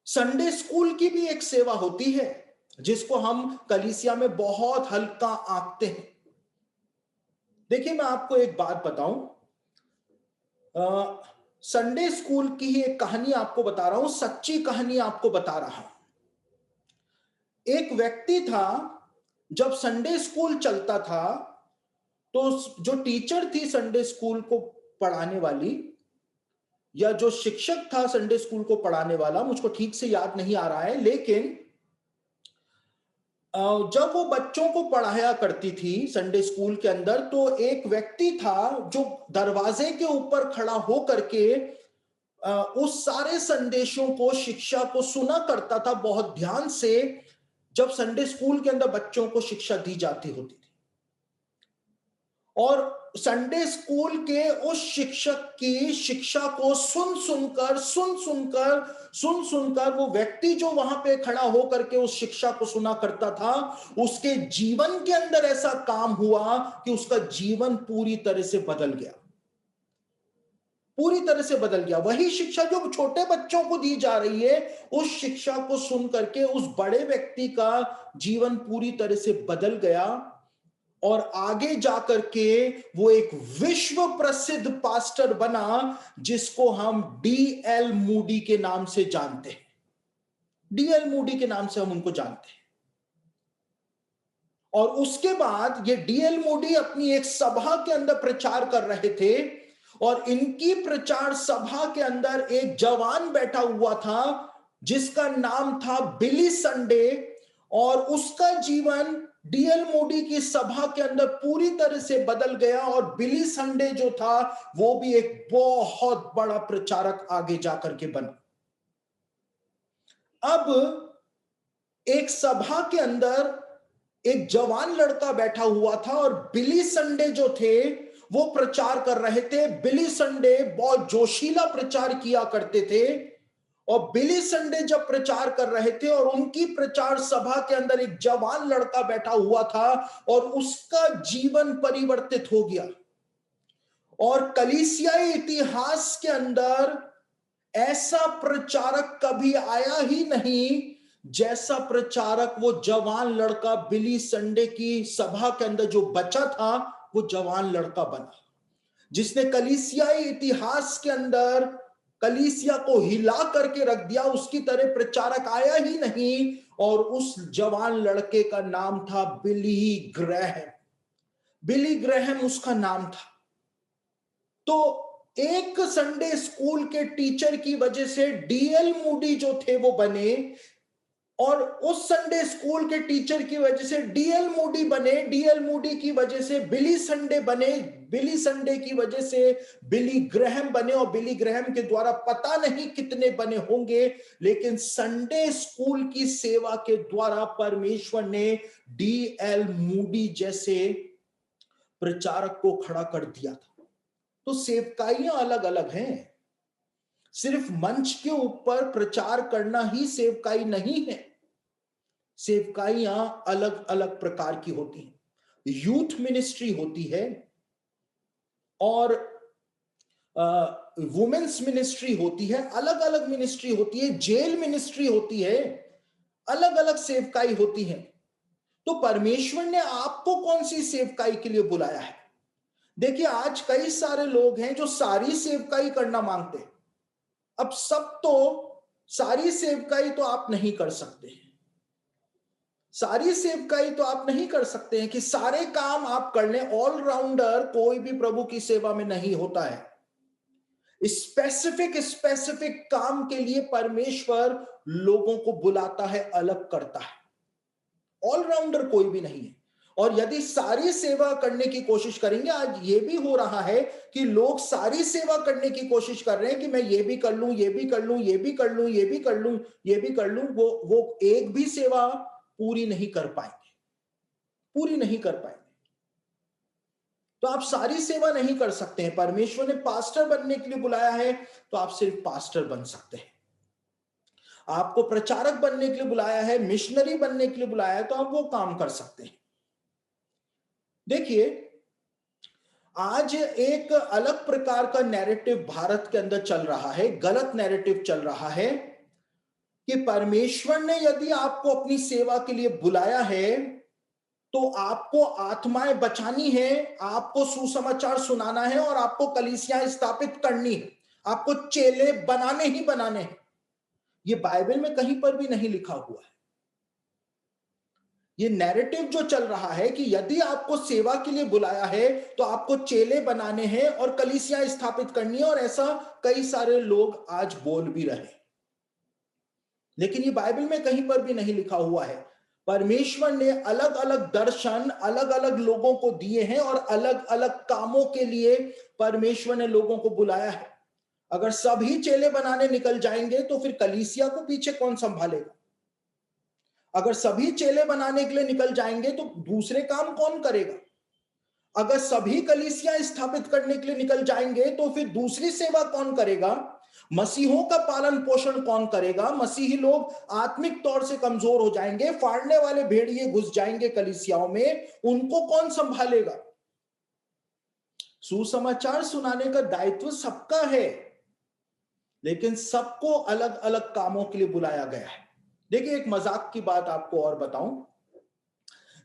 Speaker 1: संडे स्कूल की भी एक सेवा होती है जिसको हम कलीसिया में बहुत हल्का आंकते हैं। देखिए मैं आपको एक बात बताऊं, संडे स्कूल की ही एक कहानी आपको बता रहा हूं, सच्ची कहानी आपको बता रहा हूं। एक व्यक्ति था, जब संडे स्कूल चलता था तो जो टीचर थी संडे स्कूल को पढ़ाने वाली, या जो शिक्षक था संडे स्कूल को पढ़ाने वाला, मुझको ठीक से याद नहीं आ रहा है, लेकिन जब वो बच्चों को पढ़ाया करती थी संडे स्कूल के अंदर, तो एक व्यक्ति था जो दरवाजे के ऊपर खड़ा हो करके उस सारे संदेशों को, शिक्षा को सुना करता था बहुत ध्यान से, जब संडे स्कूल के अंदर बच्चों को शिक्षा दी जाती होती थी। और संडे स्कूल के उस शिक्षक की शिक्षा को सुन सुनकर वो व्यक्ति जो वहां पे खड़ा होकर के उस शिक्षा को सुना करता था, उसके जीवन के अंदर ऐसा काम हुआ कि उसका जीवन पूरी तरह से बदल गया, पूरी तरह से बदल गया। वही शिक्षा जो छोटे बच्चों को दी जा रही है, उस शिक्षा को सुन करके उस बड़े व्यक्ति का जीवन पूरी तरह से बदल गया और आगे जाकर के वो एक विश्व प्रसिद्ध पास्टर बना, जिसको हम डीएल मूडी के नाम से जानते हैं। डीएल मूडी के नाम से हम उनको जानते हैं। और उसके बाद ये डीएल मूडी अपनी एक सभा के अंदर प्रचार कर रहे थे, और इनकी प्रचार सभा के अंदर एक जवान बैठा हुआ था जिसका नाम था बिली संडे, और उसका जीवन डीएल मूडी की सभा के अंदर पूरी तरह से बदल गया। और बिली संडे जो था वो भी एक बहुत बड़ा प्रचारक आगे जाकर के बना। अब एक सभा के अंदर एक जवान लड़का बैठा हुआ था और बिली संडे जो थे वो प्रचार कर रहे थे। बिली संडे बहुत जोशीला प्रचार किया करते थे, और बिली संडे जब प्रचार कर रहे थे और उनकी प्रचार सभा के अंदर एक जवान लड़का बैठा हुआ था और उसका जीवन परिवर्तित हो गया। और कलीसियाई इतिहास के अंदर ऐसा प्रचारक कभी आया ही नहीं जैसा प्रचारक वो जवान लड़का बिली संडे की सभा के अंदर जो बचा था, वो जवान लड़का बना, जिसने कलीसियाई इतिहास के अंदर कलीसिया को हिला करके रख दिया। उसकी तरह प्रचारक आया ही नहीं, और उस जवान लड़के का नाम था बिली ग्रैहम। बिली ग्रैहम उसका नाम था। तो एक संडे स्कूल के टीचर की वजह से डीएल मूडी जो थे वो बने, और उस संडे स्कूल के टीचर की वजह से डीएल मूडी बने, डीएल मूडी की वजह से बिली संडे बने, बिली संडे की वजह से बिली ग्रैहम बने, और बिली ग्रैहम के द्वारा पता नहीं कितने बने होंगे। लेकिन संडे स्कूल की सेवा के द्वारा परमेश्वर ने डीएल मूडी जैसे प्रचारक को खड़ा कर दिया था। तो सेवकाइयां अलग अलग हैं। सिर्फ मंच के ऊपर प्रचार करना ही सेवकाई नहीं है। सेवकाइयां अलग अलग प्रकार की होती हैं। यूथ मिनिस्ट्री होती है, और वुमेन्स मिनिस्ट्री होती है, अलग अलग मिनिस्ट्री होती है, जेल मिनिस्ट्री होती है, अलग अलग सेवकाई होती है। तो परमेश्वर ने आपको कौन सी सेवकाई के लिए बुलाया है? देखिए, आज कई सारे लोग हैं जो सारी सेवकाई करना मांगते हैं। अब सब तो सारी सेवकाई तो आप नहीं कर सकते हैं। सारी सेवकाई तो आप नहीं कर सकते हैं कि सारे काम आप कर लें। ऑलराउंडर कोई भी प्रभु की सेवा में नहीं होता है। स्पेसिफिक काम के लिए परमेश्वर लोगों को बुलाता है, अलग करता है। ऑलराउंडर कोई भी नहीं है। और यदि सारी सेवा करने की कोशिश करेंगे, आज ये भी हो रहा है कि लोग सारी सेवा करने की कोशिश कर रहे हैं कि मैं ये भी कर लूं, ये भी कर लूं, ये भी कर लूं, ये भी कर लूं, ये भी कर लूं, वो एक भी सेवा पूरी नहीं कर पाएंगे, पूरी नहीं कर पाएंगे। तो आप सारी सेवा नहीं कर सकते हैं। परमेश्वर ने पास्टर बनने के लिए बुलाया है, तो आप सिर्फ पास्टर बन सकते हैं। आपको प्रचारक बनने के लिए बुलाया है, मिशनरी बनने के लिए बुलाया है, तो आप वो काम कर सकते हैं। देखिए, आज एक अलग प्रकार का नैरेटिव भारत के अंदर चल रहा है, गलत नैरेटिव चल रहा है कि परमेश्वर ने यदि आपको अपनी सेवा के लिए बुलाया है तो आपको आत्माएं बचानी है, आपको सुसमाचार सुनाना है, और आपको कलीसियां स्थापित करनी है, आपको चेले बनाने ही बनाने हैं। ये बाइबल में कहीं पर भी नहीं लिखा हुआ है। ये नैरेटिव जो चल रहा है कि यदि आपको सेवा के लिए बुलाया है तो आपको चेले बनाने हैं और कलीसियां स्थापित करनी है, और ऐसा कई सारे लोग आज बोल भी रहे, लेकिन ये बाइबल में कहीं पर भी नहीं लिखा हुआ है। परमेश्वर ने अलग अलग दर्शन अलग अलग लोगों को दिए हैं, और अलग अलग कामों के लिए परमेश्वर ने लोगों को बुलाया है। अगर सभी चेले बनाने निकल जाएंगे तो फिर कलीसिया को पीछे कौन संभालेगा? अगर सभी चेले बनाने के लिए निकल जाएंगे तो दूसरे काम कौन करेगा? अगर सभी कलीसिया स्थापित करने के लिए निकल जाएंगे तो फिर दूसरी सेवा कौन करेगा? मसीहों का पालन पोषण कौन करेगा? मसीही लोग आत्मिक तौर से कमजोर हो जाएंगे, फाड़ने वाले भेड़िए घुस जाएंगे कलीसियाओं में, उनको कौन संभालेगा? सुसमाचार सुनाने का दायित्व सबका है, लेकिन सबको अलग अलग कामों के लिए बुलाया गया है। देखिए, एक मजाक की बात आपको और बताऊं,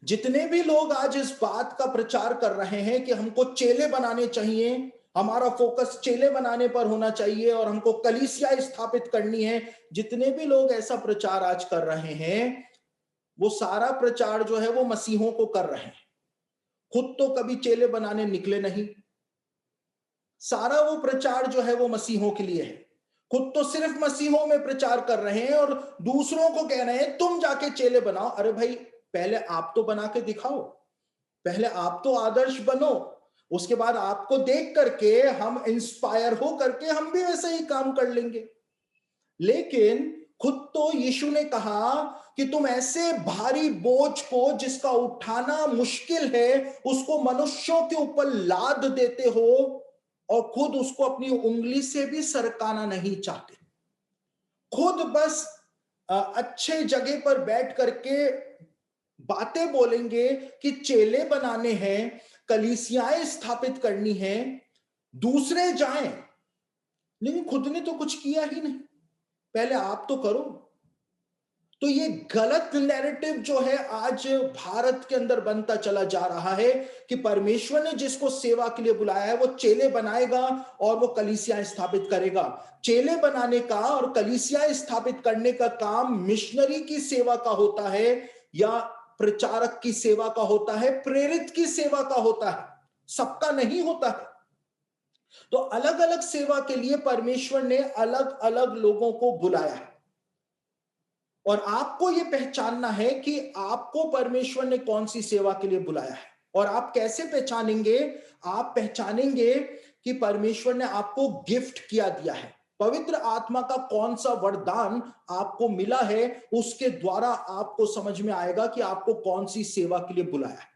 Speaker 1: जितने भी लोग आज इस बात का प्रचार कर रहे हैं कि हमको चेले बनाने चाहिए, हमारा फोकस चेले बनाने पर होना चाहिए और हमको कलीसिया स्थापित करनी है, जितने भी लोग ऐसा प्रचार आज कर रहे हैं, वो सारा प्रचार जो है वो मसीहों को कर रहे हैं। खुद तो कभी चेले बनाने निकले नहीं। सारा वो प्रचार जो है वो मसीहों के लिए है। खुद तो सिर्फ मसीहों में प्रचार कर रहे हैं और दूसरों को कह रहे हैं तुम जाके चेले बनाओ। अरे भाई, पहले आप तो बना के दिखाओ, पहले आप तो आदर्श बनो, उसके बाद आपको देख करके हम इंस्पायर हो करके हम भी वैसे ही काम कर लेंगे। लेकिन खुद तो यीशु ने कहा कि तुम ऐसे भारी बोझ को जिसका उठाना मुश्किल है उसको मनुष्यों के ऊपर लाद देते हो और खुद उसको अपनी उंगली से भी सरकाना नहीं चाहते। खुद बस अच्छे जगह पर बैठ करके बातें बोलेंगे कि चेले बनाने हैं, कलीसियाएं स्थापित करनी है, दूसरे जाएं, लेकिन खुद ने तो कुछ किया ही नहीं। पहले आप तो करो। तो ये गलत नैरेटिव जो है आज भारत के अंदर बनता चला जा रहा है कि परमेश्वर ने जिसको सेवा के लिए बुलाया है वो चेले बनाएगा और वो कलीसिया स्थापित करेगा। चेले बनाने का और कलीसिया स्थापित करने का काम मिशनरी की सेवा का होता है या प्रचारक की सेवा का होता है, प्रेरित की सेवा का होता है, सबका नहीं होता है। तो अलग अलग सेवा के लिए परमेश्वर ने अलग अलग लोगों को बुलाया है और आपको यह पहचानना है कि आपको परमेश्वर ने कौन सी सेवा के लिए बुलाया है। और आप कैसे पहचानेंगे? आप पहचानेंगे कि परमेश्वर ने आपको गिफ्ट क्या दिया है, पवित्र आत्मा का कौन सा वरदान आपको मिला है, उसके द्वारा आपको समझ में आएगा कि आपको कौन सी सेवा के लिए बुलाया है।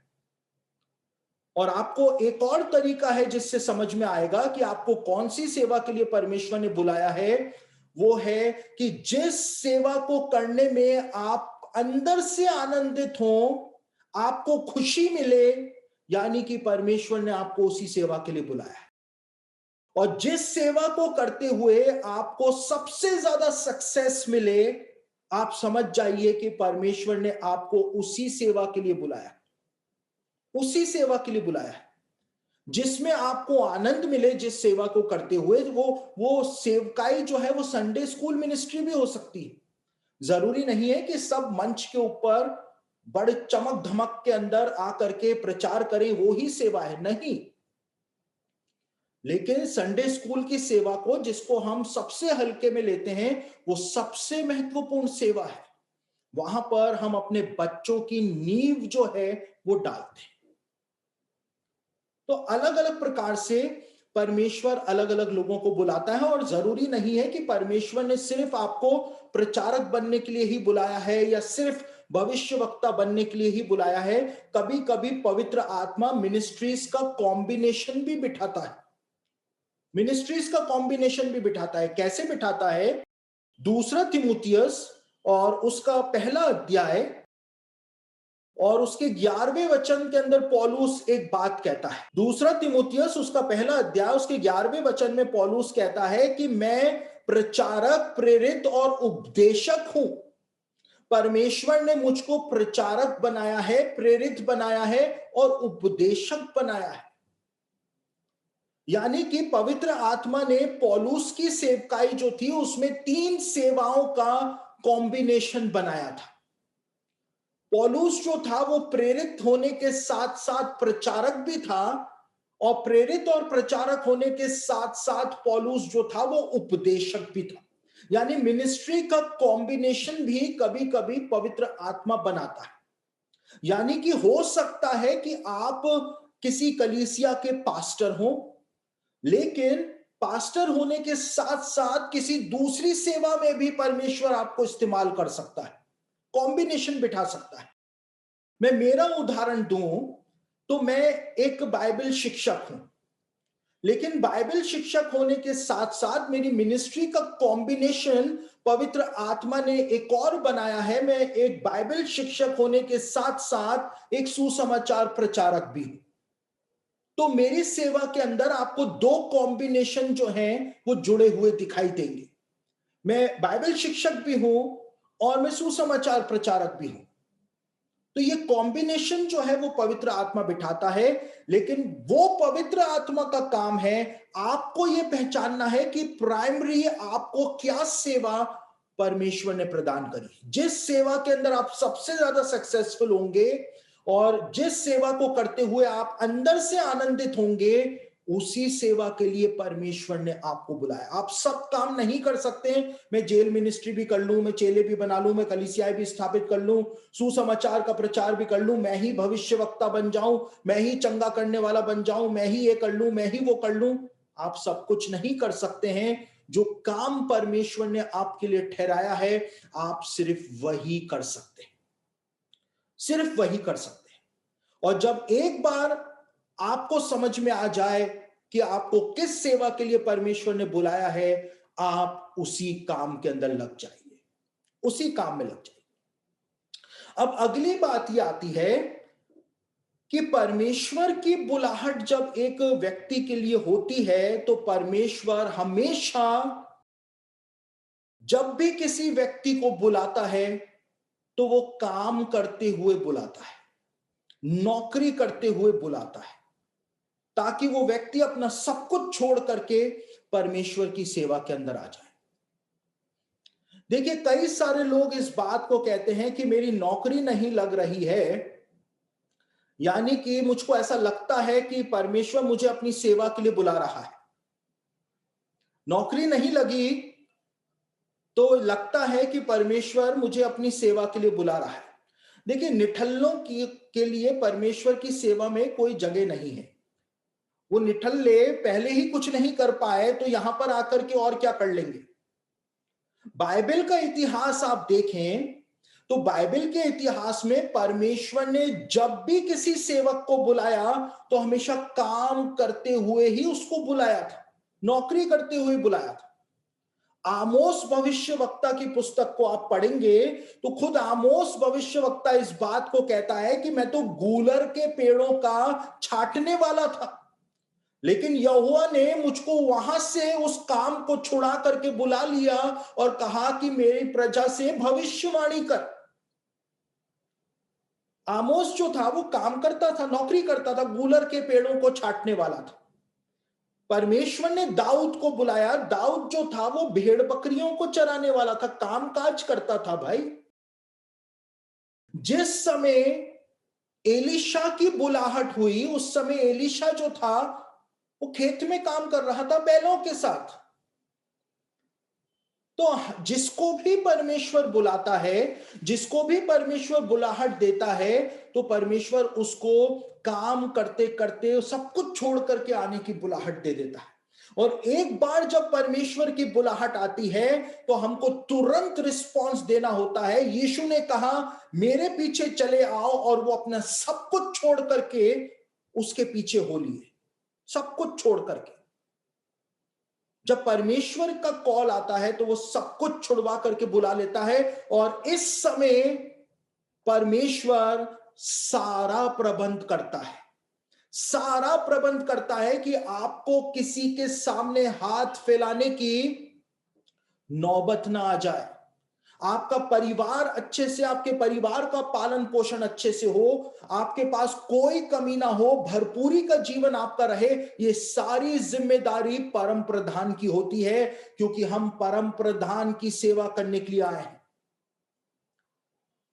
Speaker 1: और आपको एक और तरीका है जिससे समझ में आएगा कि आपको कौन सी सेवा के लिए परमेश्वर ने बुलाया है, वो है कि जिस सेवा को करने में आप अंदर से आनंदित हो, आपको खुशी मिले, यानी कि परमेश्वर ने आपको उसी सेवा के लिए बुलाया है। और जिस सेवा को करते हुए आपको सबसे ज्यादा सक्सेस मिले, आप समझ जाइए कि परमेश्वर ने आपको उसी सेवा के लिए बुलाया, उसी सेवा के लिए बुलाया है। जिसमें आपको आनंद मिले, जिस सेवा को करते हुए, वो सेवकाई जो है वो संडे स्कूल मिनिस्ट्री भी हो सकती है। जरूरी नहीं है कि सब मंच के ऊपर बड़े चमक धमक के अंदर आकर के प्रचार करें वो ही सेवा है, नहीं। लेकिन संडे स्कूल की सेवा को, जिसको हम सबसे हल्के में लेते हैं, वो सबसे महत्वपूर्ण सेवा है। वहां पर हम अपने बच्चों की नींव जो है वो डालते हैं। तो अलग अलग प्रकार से परमेश्वर अलग अलग लोगों को बुलाता है और जरूरी नहीं है कि परमेश्वर ने सिर्फ आपको प्रचारक बनने के लिए ही बुलाया है या सिर्फ भविष्यवक्ता बनने के लिए ही बुलाया है। कभी कभी पवित्र आत्मा मिनिस्ट्रीज का कॉम्बिनेशन भी बिठाता है, मिनिस्ट्रीज का कॉम्बिनेशन भी बिठाता है। कैसे बिठाता है? दूसरा तिमुथियुस और उसका पहला अध्याय और उसके 11वें वचन के अंदर पौलुस एक बात कहता है। दूसरा तिमुथियुस उसका पहला अध्याय उसके 11वें वचन में पौलुस कहता है कि मैं प्रचारक, प्रेरित और उपदेशक हूं। परमेश्वर ने मुझको प्रचारक बनाया है, प्रेरित बनाया है और उपदेशक बनाया है। यानी कि पवित्र आत्मा ने पौलुस की सेवकाई जो थी उसमें 3 सेवाओं का कॉम्बिनेशन बनाया था। पौलुस जो था वो प्रेरित होने के साथ साथ प्रचारक भी था और प्रेरित और प्रचारक होने के साथ साथ पौलुस जो था वो उपदेशक भी था। यानी मिनिस्ट्री का कॉम्बिनेशन भी कभी कभी पवित्र आत्मा बनाता है। यानी कि हो सकता है कि आप किसी कलीसिया के पास्टर हो, लेकिन पास्टर होने के साथ साथ किसी दूसरी सेवा में भी परमेश्वर आपको इस्तेमाल कर सकता है, कॉम्बिनेशन बिठा सकता है। मैं मेरा उदाहरण दूं तो मैं एक बाइबल शिक्षक हूं, लेकिन बाइबल शिक्षक होने के साथ साथ मेरी मिनिस्ट्री का कॉम्बिनेशन पवित्र आत्मा ने एक और बनाया है। मैं एक बाइबल शिक्षक होने के साथ साथ एक सुसमाचार प्रचारक भी हूं। तो मेरी सेवा के अंदर आपको दो कॉम्बिनेशन जो हैं वो जुड़े हुए दिखाई देंगे। मैं बाइबल शिक्षक भी हूं और मैं सुसमाचार प्रचारक भी हूं। तो ये कॉम्बिनेशन जो है वो पवित्र आत्मा बिठाता है, लेकिन वो पवित्र आत्मा का काम है आपको ये पहचानना है कि प्राइमरी आपको क्या सेवा परमेश्वर ने प्रदान करी। जिस सेवा के अंदर आप सबसे ज्यादा सक्सेसफुल होंगे और जिस सेवा को करते हुए आप अंदर से आनंदित होंगे, उसी सेवा के लिए परमेश्वर ने आपको बुलाया। आप सब काम नहीं कर सकते। मैं जेल मिनिस्ट्री भी कर लूं, मैं चेले भी बना लूं, मैं कलीसियाएं भी स्थापित कर लूं, सुसमाचार का प्रचार भी कर लूं, मैं ही भविष्यवक्ता बन जाऊं, मैं ही चंगा करने वाला बन जाऊं, मैं ही ये कर लूं, मैं ही वो कर लूं। आप सब कुछ नहीं कर सकते हैं। जो काम परमेश्वर ने आपके लिए ठहराया है, आप सिर्फ वही कर सकते हैं, सिर्फ वही कर सकते हैं। और जब एक बार आपको समझ में आ जाए कि आपको किस सेवा के लिए परमेश्वर ने बुलाया है, आप उसी काम के अंदर लग जाइए, उसी काम में लग जाइए। अब अगली बात यह आती है कि परमेश्वर की बुलाहट जब एक व्यक्ति के लिए होती है, तो परमेश्वर हमेशा जब भी किसी व्यक्ति को बुलाता है तो वो काम करते हुए बुलाता है, नौकरी करते हुए बुलाता है, ताकि वो व्यक्ति अपना सब कुछ छोड़ करके परमेश्वर की सेवा के अंदर आ जाए। देखिए, कई सारे लोग इस बात को कहते हैं कि मेरी नौकरी नहीं लग रही है, यानी कि मुझको ऐसा लगता है कि परमेश्वर मुझे अपनी सेवा के लिए बुला रहा है। नौकरी नहीं लगी तो लगता है कि परमेश्वर मुझे अपनी सेवा के लिए बुला रहा है। देखिए, निठल्लों के लिए परमेश्वर की सेवा में कोई जगह नहीं है। वो निठल्ले पहले ही कुछ नहीं कर पाए तो यहां पर आकर के और क्या कर लेंगे। बाइबल का इतिहास आप देखें तो बाइबल के इतिहास में परमेश्वर ने जब भी किसी सेवक को बुलाया तो हमेशा काम करते हुए ही उसको बुलाया था, नौकरी करते हुए बुलाया था। आमोस भविष्यवक्ता की पुस्तक को आप पढ़ेंगे तो खुद आमोस भविष्यवक्ता इस बात को कहता है कि मैं तो गूलर के पेड़ों का छाटने वाला था, लेकिन यहोवा ने मुझको वहां से उस काम को छुड़ा करके बुला लिया और कहा कि मेरी प्रजा से भविष्यवाणी कर। आमोस जो था वो काम करता था, नौकरी करता था, गूलर के पेड़ों को छाटने वाला था। परमेश्वर ने दाऊद को बुलाया, दाऊद जो था वो भेड़ बकरियों को चराने वाला था, काम काज करता था। भाई, जिस समय एलीशा की बुलाहट हुई उस समय एलीशा जो था वो खेत में काम कर रहा था बैलों के साथ। तो जिसको भी परमेश्वर बुलाता है, जिसको भी परमेश्वर बुलाहट देता है, तो परमेश्वर उसको काम करते करते सब कुछ छोड़ करके आने की बुलाहट दे देता है। और एक बार जब परमेश्वर की बुलाहट आती है तो हमको तुरंत रिस्पॉन्स देना होता है। यीशु ने कहा, मेरे पीछे चले आओ, और वो अपना सब कुछ छोड़ करके उसके पीछे हो लिए, सब कुछ छोड़ करके। जब परमेश्वर का कॉल आता है तो वो सब कुछ छुड़वा करके बुला लेता है, और इस समय परमेश्वर सारा प्रबंध करता है, सारा प्रबंध करता है कि आपको किसी के सामने हाथ फैलाने की नौबत ना आ जाए। आपका परिवार अच्छे से, आपके परिवार का पालन पोषण अच्छे से हो, आपके पास कोई कमी ना हो, भरपूरी का जीवन आपका रहे। ये सारी जिम्मेदारी परम प्रधान की होती है, क्योंकि हम परम प्रधान की सेवा करने के लिए आए हैं।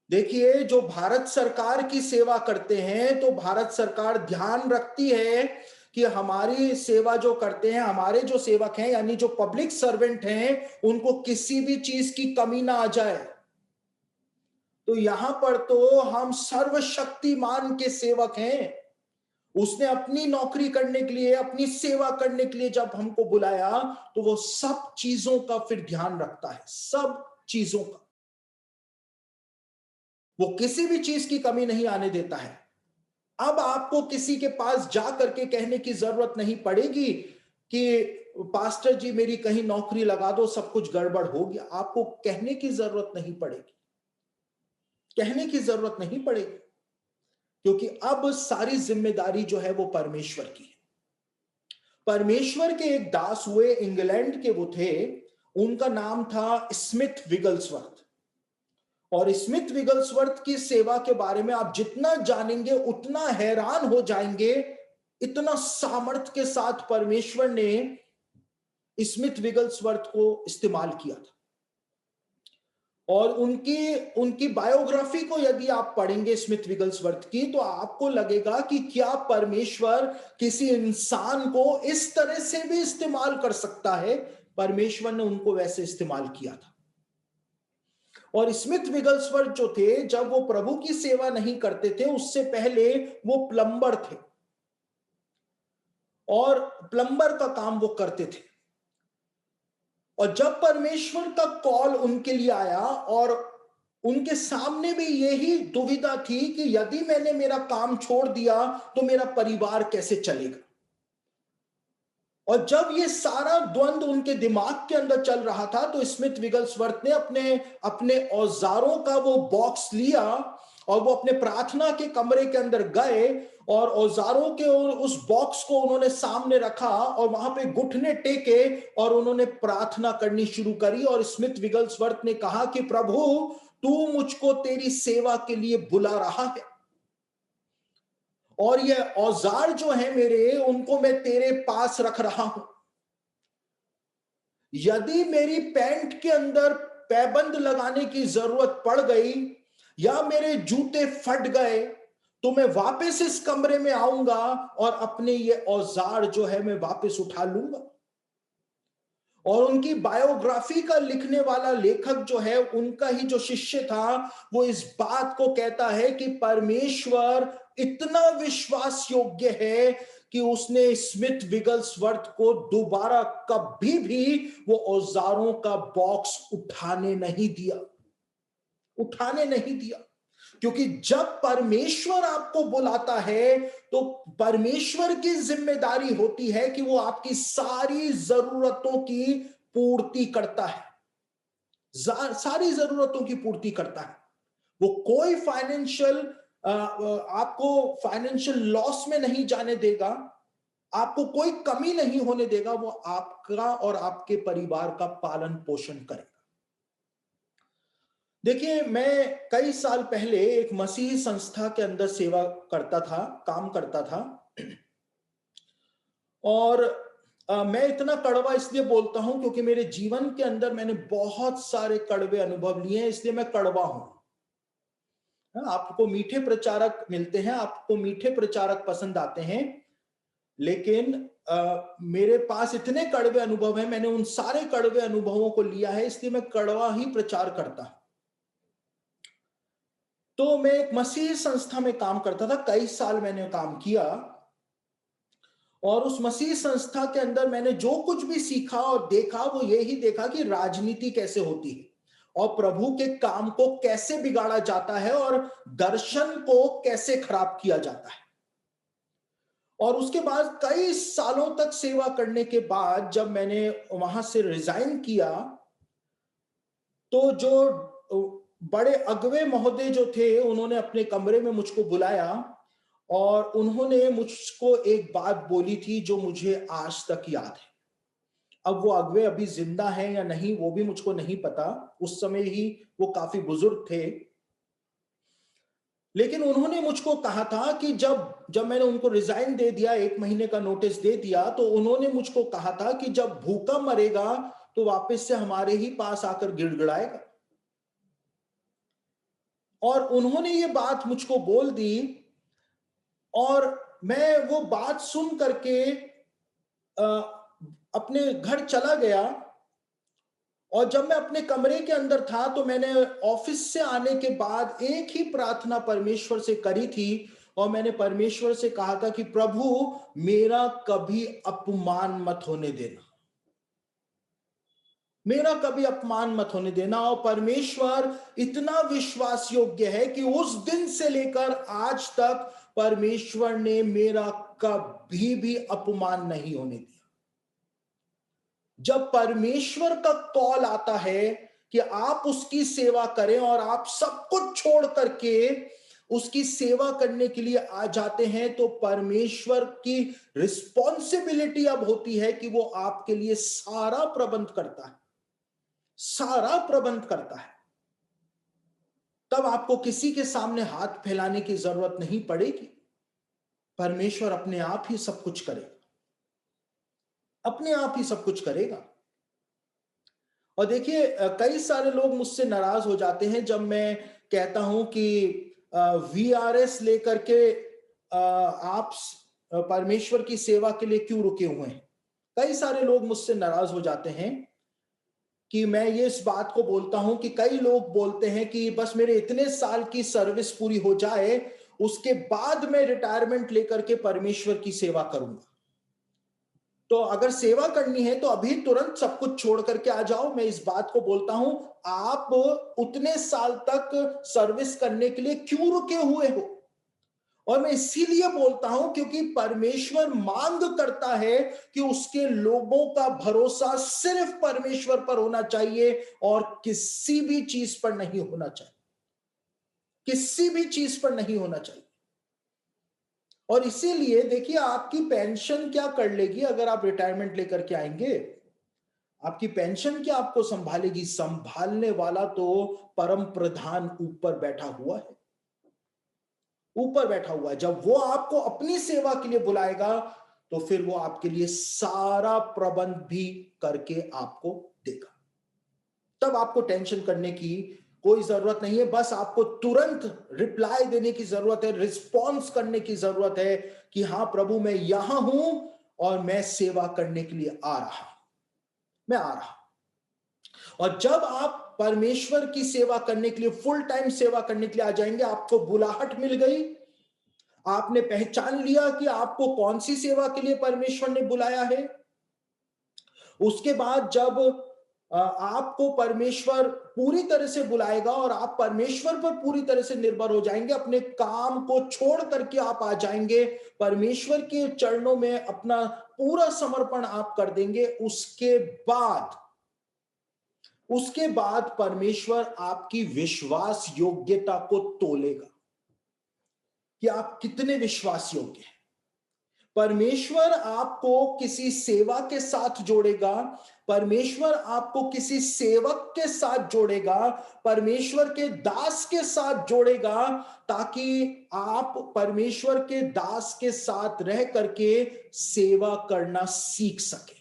Speaker 1: देखिए, जो भारत सरकार की सेवा करते हैं तो भारत सरकार ध्यान रखती है कि हमारी सेवा जो करते हैं, हमारे जो सेवक हैं यानी जो पब्लिक सर्वेंट हैं, उनको किसी भी चीज की कमी ना आ जाए। तो यहां पर तो हम सर्वशक्तिमान के सेवक हैं, उसने अपनी नौकरी करने के लिए, अपनी सेवा करने के लिए जब हमको बुलाया, तो वो सब चीजों का फिर ध्यान रखता है, सब चीजों का। वो किसी भी चीज की कमी नहीं आने देता है। अब आपको किसी के पास जा करके कहने की जरूरत नहीं पड़ेगी कि पास्टर जी मेरी कहीं नौकरी लगा दो, सब कुछ गड़बड़ हो गया। आपको कहने की जरूरत नहीं पड़ेगी, कहने की जरूरत नहीं पड़ेगी, क्योंकि अब सारी जिम्मेदारी जो है वो परमेश्वर की है। परमेश्वर के एक दास हुए, इंग्लैंड के वो थे, उनका नाम था स्मिथ विगल्सवर्थ। और स्मिथ विगल्सवर्थ की सेवा के बारे में आप जितना जानेंगे उतना हैरान हो जाएंगे। इतना सामर्थ्य के साथ परमेश्वर ने स्मिथ विगल्सवर्थ को इस्तेमाल किया था। और उनकी उनकी बायोग्राफी को यदि आप पढ़ेंगे स्मिथ विगल्सवर्थ की, तो आपको लगेगा कि क्या परमेश्वर किसी इंसान को इस तरह से भी इस्तेमाल कर सकता है। परमेश्वर ने उनको वैसे इस्तेमाल किया था। और स्मिथ विगल्सवर्थ जो थे, जब वो प्रभु की सेवा नहीं करते थे, उससे पहले वो प्लम्बर थे और प्लम्बर का काम वो करते थे। और जब परमेश्वर का कॉल उनके लिए आया, और उनके सामने भी यही दुविधा थी कि यदि मैंने मेरा काम छोड़ दिया तो मेरा परिवार कैसे चलेगा। और जब ये सारा द्वंद उनके दिमाग के अंदर चल रहा था, तो स्मिथ विगल्सवर्थ ने अपने अपने औजारों का वो बॉक्स लिया और वो अपने प्रार्थना के कमरे के अंदर गए और औजारों के उस बॉक्स को उन्होंने सामने रखा और वहां पे घुटने टेके और उन्होंने प्रार्थना करनी शुरू करी। और स्मिथ विगल्सवर्थ ने कहा कि प्रभु, तू मुझको तेरी सेवा के लिए बुला रहा है, और ये औजार जो है मेरे, उनको मैं तेरे पास रख रहा हूं। यदि मेरी पैंट के अंदर पैबंद लगाने की जरूरत पड़ गई या मेरे जूते फट गए, तो मैं वापस इस कमरे में आऊंगा और अपने ये औजार जो है मैं वापस उठा लूंगा। और उनकी बायोग्राफी का लिखने वाला लेखक जो है, उनका ही जो शिष्य था, वो इस बात को कहता है कि परमेश्वर इतना विश्वास योग्य है कि उसने स्मिथ विगल्सवर्थ को दोबारा कभी भी वो औजारों का बॉक्स उठाने नहीं दिया, उठाने नहीं दिया। क्योंकि जब परमेश्वर आपको बुलाता है, तो परमेश्वर की जिम्मेदारी होती है कि वो आपकी सारी जरूरतों की पूर्ति करता है, सारी जरूरतों की पूर्ति करता है। वो कोई फाइनेंशियल आपको फाइनेंशियल लॉस में नहीं जाने देगा, आपको कोई कमी नहीं होने देगा। वो आपका और आपके परिवार का पालन पोषण करेगा। देखिए, मैं कई साल पहले एक मसीही संस्था के अंदर सेवा करता था, काम करता था। और मैं इतना कड़वा इसलिए बोलता हूं क्योंकि मेरे जीवन के अंदर मैंने बहुत सारे कड़वे अनुभव लिए हैं, इसलिए मैं कड़वा हूं। हाँ, आपको मीठे प्रचारक मिलते हैं, आपको मीठे प्रचारक पसंद आते हैं, लेकिन मेरे पास इतने कड़वे अनुभव हैं, मैंने उन सारे कड़वे अनुभवों को लिया है, इसलिए मैं कड़वा ही प्रचार करता हूं। तो मैं एक मसीही संस्था में काम करता था, कई साल मैंने काम किया। और उस मसीही संस्था के अंदर मैंने जो कुछ भी सीखा और देखा, वो यही देखा कि राजनीति कैसे होती है और प्रभु के काम को कैसे बिगाड़ा जाता है और दर्शन को कैसे खराब किया जाता है। और उसके बाद कई सालों तक सेवा करने के बाद जब मैंने वहां से रिजाइन किया, तो जो बड़े अगवे महोदय जो थे, उन्होंने अपने कमरे में मुझको बुलाया और उन्होंने मुझको एक बात बोली थी जो मुझे आज तक याद है। अब वो अगवे अभी जिंदा हैं या नहीं वो भी मुझको नहीं पता, उस समय ही वो काफी बुजुर्ग थे। लेकिन उन्होंने मुझको कहा था कि जब जब मैंने उनको रिजाइन दे दिया, 1 महीने का नोटिस दे दिया, तो उन्होंने मुझको कहा था कि जब भूखा मरेगा तो वापस से हमारे ही पास आकर गिड़गिड़ाएगा। और उन्होंने ये बात मुझको बोल दी और मैं वो बात सुन करके अ, अपने घर चला गया। और जब मैं अपने कमरे के अंदर था, तो मैंने ऑफिस से आने के बाद एक ही प्रार्थना परमेश्वर से करी थी। और मैंने परमेश्वर से कहा था कि प्रभु मेरा कभी अपमान मत होने देना, मेरा कभी अपमान मत होने देना। और परमेश्वर इतना विश्वास योग्य है कि उस दिन से लेकर आज तक परमेश्वर ने मेरा कभी भी अपमान नहीं होने दिया। जब परमेश्वर का कॉल आता है कि आप उसकी सेवा करें और आप सब कुछ छोड़ करके उसकी सेवा करने के लिए आ जाते हैं, तो परमेश्वर की रिस्पॉन्सिबिलिटी अब होती है कि वो आपके लिए सारा प्रबंध करता है, सारा प्रबंध करता है। तब आपको किसी के सामने हाथ फैलाने की जरूरत नहीं पड़ेगी। परमेश्वर अपने आप ही सब कुछ करेगा, अपने आप ही सब कुछ करेगा। और देखिए, कई सारे लोग मुझसे नाराज हो जाते हैं जब मैं कहता हूं कि वीआरएस लेकर के आप परमेश्वर की सेवा के लिए क्यों रुके हुए हैं। कई सारे लोग मुझसे नाराज हो जाते हैं कि मैं ये इस बात को बोलता हूं कि कई लोग बोलते हैं कि बस मेरे इतने साल की सर्विस पूरी हो जाए, उसके बाद मैं रिटायरमेंट लेकर के परमेश्वर की सेवा करूंगा। तो अगर सेवा करनी है तो अभी तुरंत सब कुछ छोड़ करके आ जाओ। मैं इस बात को बोलता हूं, आप उतने साल तक सर्विस करने के लिए क्यों रुके हुए हो? और मैं इसीलिए बोलता हूं क्योंकि परमेश्वर मांग करता है कि उसके लोगों का भरोसा सिर्फ परमेश्वर पर होना चाहिए और किसी भी चीज पर नहीं होना चाहिए, किसी भी चीज पर नहीं होना चाहिए। और इसीलिए देखिए, आपकी पेंशन क्या कर लेगी अगर आप रिटायरमेंट लेकर के आएंगे? आपकी पेंशन क्या आपको संभालेगी? संभालने वाला तो परम प्रधान ऊपर बैठा हुआ है, ऊपर बैठा हुआ है। जब वो आपको अपनी सेवा के लिए बुलाएगा तो फिर वो आपके लिए सारा प्रबंध भी करके आपको देगा। तब आपको टेंशन करने की कोई जरूरत नहीं है। बस आपको तुरंत रिप्लाई देने की जरूरत है, रिस्पॉन्स करने की जरूरत है कि हाँ प्रभु, मैं यहां हूं और मैं सेवा करने के लिए आ रहा हूं, मैं आ रहा हूं। और जब आप परमेश्वर की सेवा करने के लिए, फुल टाइम सेवा करने के लिए आ जाएंगे, आपको बुलाहट मिल गई, आपने पहचान लिया कि आपको कौन सी सेवा के लिए परमेश्वर ने बुलाया है। उसके बाद जब आपको परमेश्वर पूरी तरह से बुलाएगा और आप परमेश्वर पर पूरी तरह से निर्भर हो जाएंगे, अपने काम को छोड़ करके आप आ जाएंगे, परमेश्वर के चरणों में अपना पूरा समर्पण आप कर देंगे। उसके बाद परमेश्वर आपकी विश्वास योग्यता को तोलेगा कि आप कितने विश्वास योग्य हैं। परमेश्वर आपको किसी सेवा के साथ जोड़ेगा, परमेश्वर आपको किसी सेवक के साथ जोड़ेगा, परमेश्वर के दास के साथ जोड़ेगा, ताकि आप परमेश्वर के दास के साथ रह करके सेवा करना सीख सके।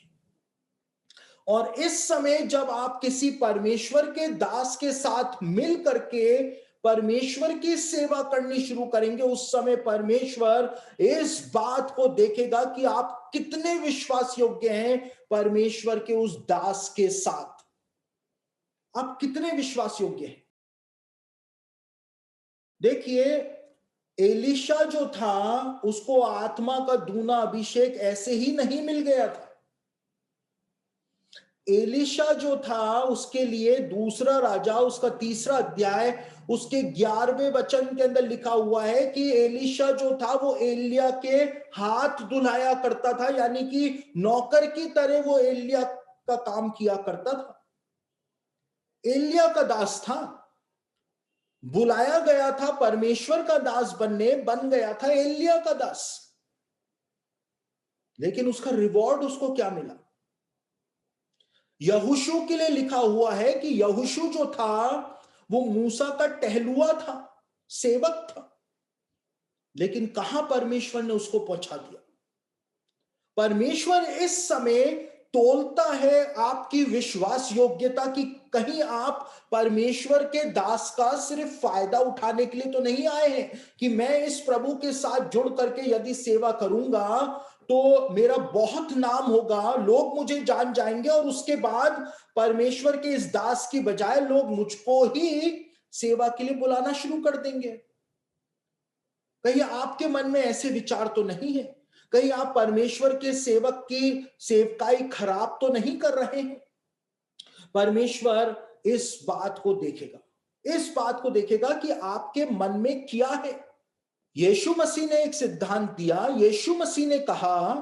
Speaker 1: और इस समय जब आप किसी परमेश्वर के दास के साथ मिल करके परमेश्वर की सेवा करनी शुरू करेंगे, उस समय परमेश्वर इस बात को देखेगा कि आप कितने विश्वास योग्य हैं परमेश्वर के उस दास के साथ। आप कितने विश्वास योग्य हैं। देखिए, एलीशा जो था, उसको आत्मा का दूना अभिषेक ऐसे ही नहीं मिल गया था। एलीशा जो था, उसके लिए दूसरा राजा उसका 3रा अध्याय उसके 11वें वचन के अंदर लिखा हुआ है कि एलीशा जो था वो एलिया के हाथ धुलाया करता था, यानी कि नौकर की तरह वो एलिया का काम किया करता था। एलिया का दास था, बुलाया गया था परमेश्वर का दास बनने, बन गया था एलिया का दास। लेकिन उसका रिवॉर्ड उसको क्या मिला? यहोशू के लिए लिखा हुआ है कि यहोशू जो था वो मूसा का टहलुआ था, सेवक था, लेकिन कहां परमेश्वर ने उसको पहुंचा दिया। परमेश्वर इस समय तोलता है आपकी विश्वास योग्यता की कहीं आप परमेश्वर के दास का सिर्फ फायदा उठाने के लिए तो नहीं आए हैं कि मैं इस प्रभु के साथ जुड़ करके यदि सेवा करूंगा तो मेरा बहुत नाम होगा, लोग मुझे जान जाएंगे और उसके बाद परमेश्वर के इस दास की बजाय लोग मुझको ही सेवा के लिए बुलाना शुरू कर देंगे। कहीं आपके मन में ऐसे विचार तो नहीं है? कहीं आप परमेश्वर के सेवक की सेवकाई खराब तो नहीं कर रहे हैं? परमेश्वर इस बात को देखेगा, इस बात को देखेगा कि आपके मन में क्या है। यीशु मसीह ने एक सिद्धांत दिया, यीशु मसीह ने कहा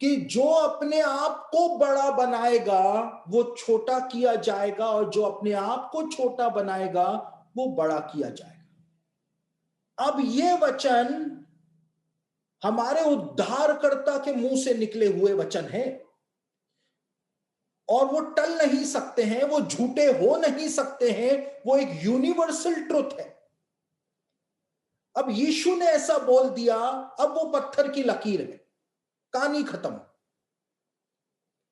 Speaker 1: कि जो अपने आप को बड़ा बनाएगा वो छोटा किया जाएगा, और जो अपने आप को छोटा बनाएगा वो बड़ा किया जाएगा। अब ये वचन हमारे उद्धारकर्ता के मुंह से निकले हुए वचन है, और वो टल नहीं सकते हैं, वो झूठे हो नहीं सकते हैं, वो एक यूनिवर्सल ट्रुथ है। अब यीशु ने ऐसा बोल दिया, अब वो पत्थर की लकीर है, कहानी खत्म।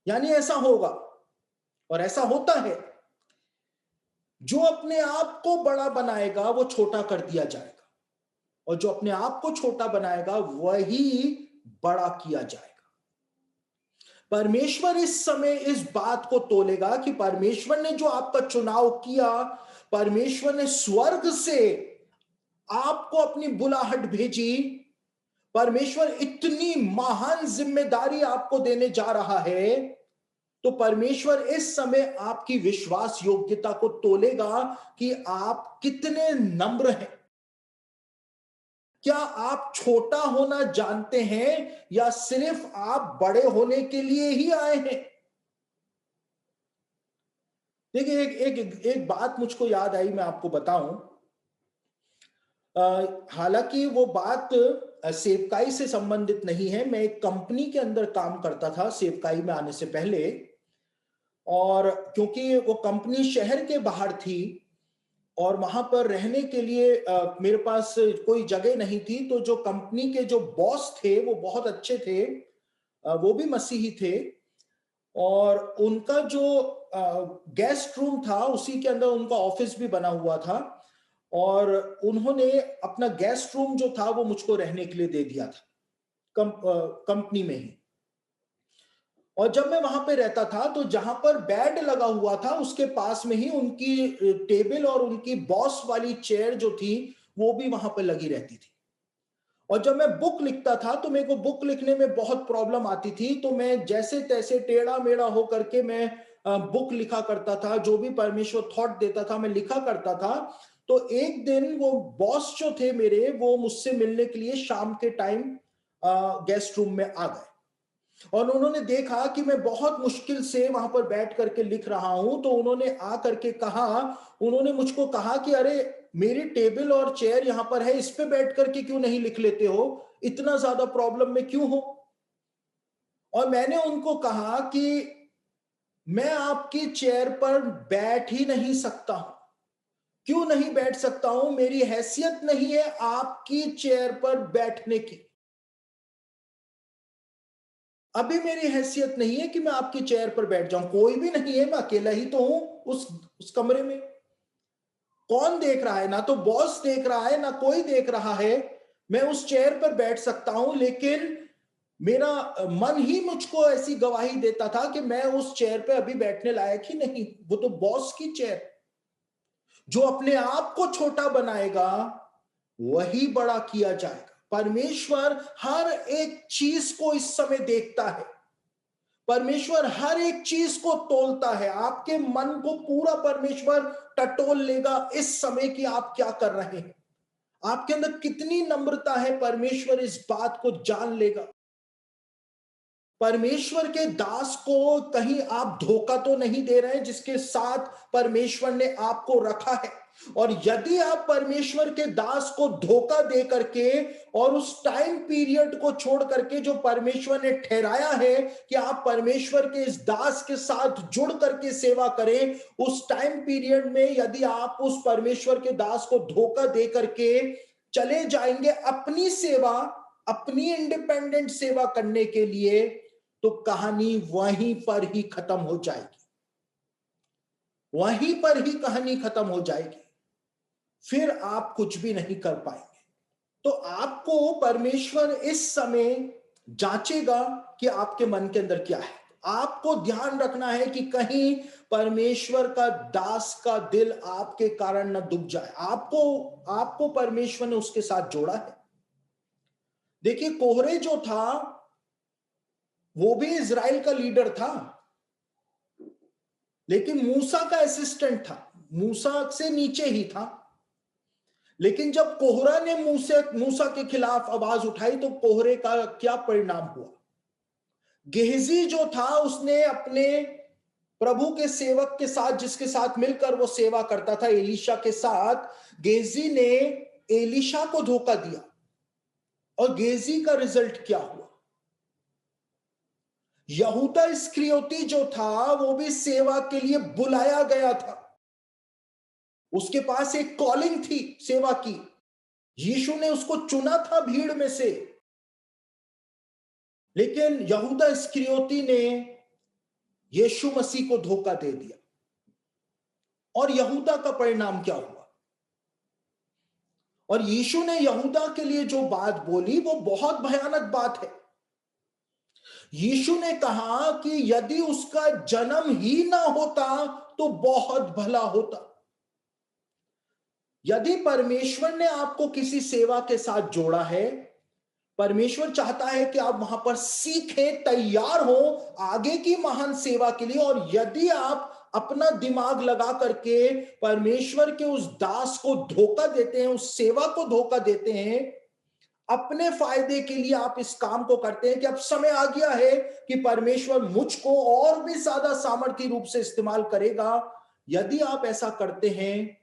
Speaker 1: यानी ऐसा होगा और ऐसा होता है, जो अपने आप को बड़ा बनाएगा वो छोटा कर दिया जाएगा, और जो अपने आप को छोटा बनाएगा वही बड़ा किया जाएगा। परमेश्वर इस समय इस बात को तोलेगा कि परमेश्वर ने जो आपका चुनाव किया, परमेश्वर ने स्वर्ग से आपको अपनी बुलाहट भेजी, परमेश्वर इतनी महान जिम्मेदारी आपको देने जा रहा है, तो परमेश्वर इस समय आपकी विश्वास योग्यता को तोलेगा कि आप कितने नम्र हैं। क्या आप छोटा होना जानते हैं, या सिर्फ आप बड़े होने के लिए ही आए हैं? देखिए, एक बात मुझको याद आई, मैं आपको बताऊं। हालांकि वो बात सेवकाई से संबंधित नहीं है। मैं एक कंपनी के अंदर काम करता था सेवकाई में आने से पहले, और क्योंकि वो कंपनी शहर के बाहर थी और वहां पर रहने के लिए मेरे पास कोई जगह नहीं थी, तो जो कंपनी के जो बॉस थे वो बहुत अच्छे थे, वो भी मसीही थे, और उनका जो गेस्ट रूम था उसी के अंदर उनका ऑफिस भी बना हुआ था, और उन्होंने अपना गेस्ट रूम जो था वो मुझको रहने के लिए दे दिया था कंपनी में ही। और जब मैं वहां पे रहता था तो जहां पर बेड लगा हुआ था उसके पास में ही उनकी टेबल और उनकी बॉस वाली चेयर जो थी वो भी वहां पर लगी रहती थी। और जब मैं बुक लिखता था तो मेरे को बुक लिखने में बहुत प्रॉब्लम आती थी, तो मैं जैसे तैसे टेढ़ा मेढ़ा हो करके मैं बुक लिखा करता था, जो भी परमेश्वर थॉट देता था मैं लिखा करता था। तो एक दिन वो बॉस जो थे मेरे, वो मुझसे मिलने के लिए शाम के टाइम गेस्ट रूम में आ गए, और उन्होंने देखा कि मैं बहुत मुश्किल से वहां पर बैठ करके लिख रहा हूं, तो उन्होंने आ करके कहा, उन्होंने मुझको कहा कि अरे मेरी टेबल और चेयर यहां पर है, इस पे बैठ करके क्यों नहीं लिख लेते हो, इतना ज्यादा प्रॉब्लम में क्यों हो? और मैंने उनको कहा कि मैं आपकी चेयर पर बैठ ही नहीं सकता हूं। क्यों नहीं बैठ सकता हूं? मेरी हैसियत नहीं है आपकी चेयर पर बैठने की। अभी मेरी हैसियत नहीं है कि मैं आपकी चेयर पर बैठ जाऊं, कोई भी नहीं है, मैं अकेला ही तो हूं उस कमरे में। कौन देख रहा है? ना तो बॉस देख रहा है, ना कोई देख रहा है। मैं उस चेयर पर बैठ सकता हूं, लेकिन मेरा मन ही मुझको ऐसी गवाही देता था कि मैं उस चेयर पे अभी बैठने लायक ही नहीं। वो तो बॉस की चेयर। जो अपने आप को छोटा बनाएगा वही बड़ा किया जाएगा। परमेश्वर हर एक चीज को इस समय देखता है, परमेश्वर हर एक चीज को तोलता है। आपके मन को पूरा परमेश्वर टटोल लेगा इस समय कि आप क्या कर रहे हैं, आपके अंदर कितनी नम्रता है, परमेश्वर इस बात को जान लेगा। परमेश्वर के दास को कहीं आप धोखा तो नहीं दे रहे हैं जिसके साथ परमेश्वर ने आपको रखा है। और यदि आप परमेश्वर के दास को धोखा दे करके और उस टाइम पीरियड को छोड़ करके जो परमेश्वर ने ठहराया है कि आप परमेश्वर के इस दास के साथ जुड़ करके सेवा करें, उस टाइम पीरियड में यदि आप उस परमेश्वर के दास को धोखा दे करके चले जाएंगे अपनी सेवा, अपनी इंडिपेंडेंट सेवा करने के लिए, तो कहानी वहीं पर ही खत्म हो जाएगी, वहीं पर ही कहानी खत्म हो जाएगी। फिर आप कुछ भी नहीं कर पाएंगे। तो आपको परमेश्वर इस समय जांचेगा कि आपके मन के अंदर क्या है। आपको ध्यान रखना है कि कहीं परमेश्वर का दास का दिल आपके कारण न दुख जाए। आपको परमेश्वर ने उसके साथ जोड़ा है। देखिए, कोहरे जो था वो भी इज़राइल का लीडर था, लेकिन मूसा का असिस्टेंट था, मूसा से नीचे ही था। लेकिन जब कोहरा ने मूसा के खिलाफ आवाज उठाई तो कोहरे का क्या परिणाम हुआ? गेहजी जो था उसने अपने प्रभु के सेवक के साथ, जिसके साथ मिलकर वो सेवा करता था, एलीशा के साथ, गेहजी ने एलीशा को धोखा दिया। और गेहजी का रिजल्ट क्या हुआ? यहूदा इस्करियोती जो था वो भी सेवा के लिए बुलाया गया था, उसके पास एक कॉलिंग थी सेवा की। यीशु ने उसको चुना था भीड़ में से, लेकिन यहूदा इस्करियोती ने यीशु मसीह को धोखा दे दिया। और यहूदा का परिणाम क्या हुआ? और यीशु ने यहूदा के लिए जो बात बोली वो बहुत भयानक बात है। यीशु ने कहा कि यदि उसका जन्म ही ना होता तो बहुत भला होता। यदि परमेश्वर ने आपको किसी सेवा के साथ जोड़ा है, परमेश्वर चाहता है कि आप वहां पर सीखें, तैयार हो आगे की महान सेवा के लिए। और यदि आप अपना दिमाग लगा करके परमेश्वर के उस दास को धोखा देते हैं, उस सेवा को धोखा देते हैं, अपने फायदे के लिए आप इस काम को करते हैं कि अब समय आ गया है कि परमेश्वर मुझको और भी ज्यादा सामर्थ्य रूप से इस्तेमाल करेगा, यदि आप ऐसा करते हैं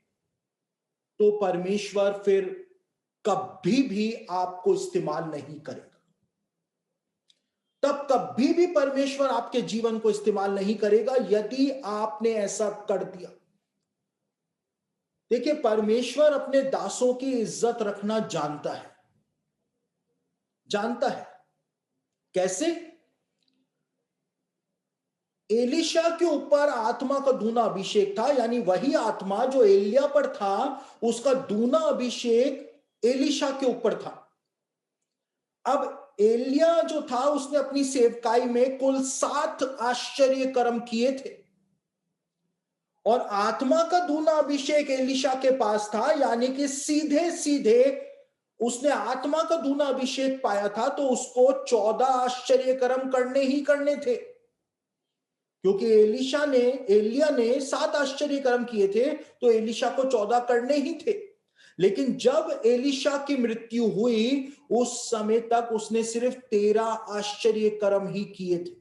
Speaker 1: तो परमेश्वर फिर कभी भी आपको इस्तेमाल नहीं करेगा। तब कभी भी परमेश्वर आपके जीवन को इस्तेमाल नहीं करेगा यदि आपने ऐसा कर दिया। देखिए, परमेश्वर अपने दासों की इज्जत रखना जानता है। जानता है कैसे? एलीशा के ऊपर आत्मा का दूना अभिषेक था, यानी वही आत्मा जो एलिया पर था, उसका दूना अभिषेक एलीशा के ऊपर था। अब एलिया जो था उसने अपनी सेवकाई में कुल 7 आश्चर्य कर्म किए थे, और आत्मा का दूना अभिषेक एलीशा के पास था, यानी कि सीधे सीधे उसने आत्मा का दूना अभिषेक पाया था, तो उसको 14 आश्चर्य कर्म करने ही करने थे। क्योंकि एलिया ने 7 आश्चर्य कर्म किए थे, तो एलीशा को 14 करने ही थे। लेकिन जब एलीशा की मृत्यु हुई, उस समय तक उसने सिर्फ 13 आश्चर्य कर्म ही किए थे।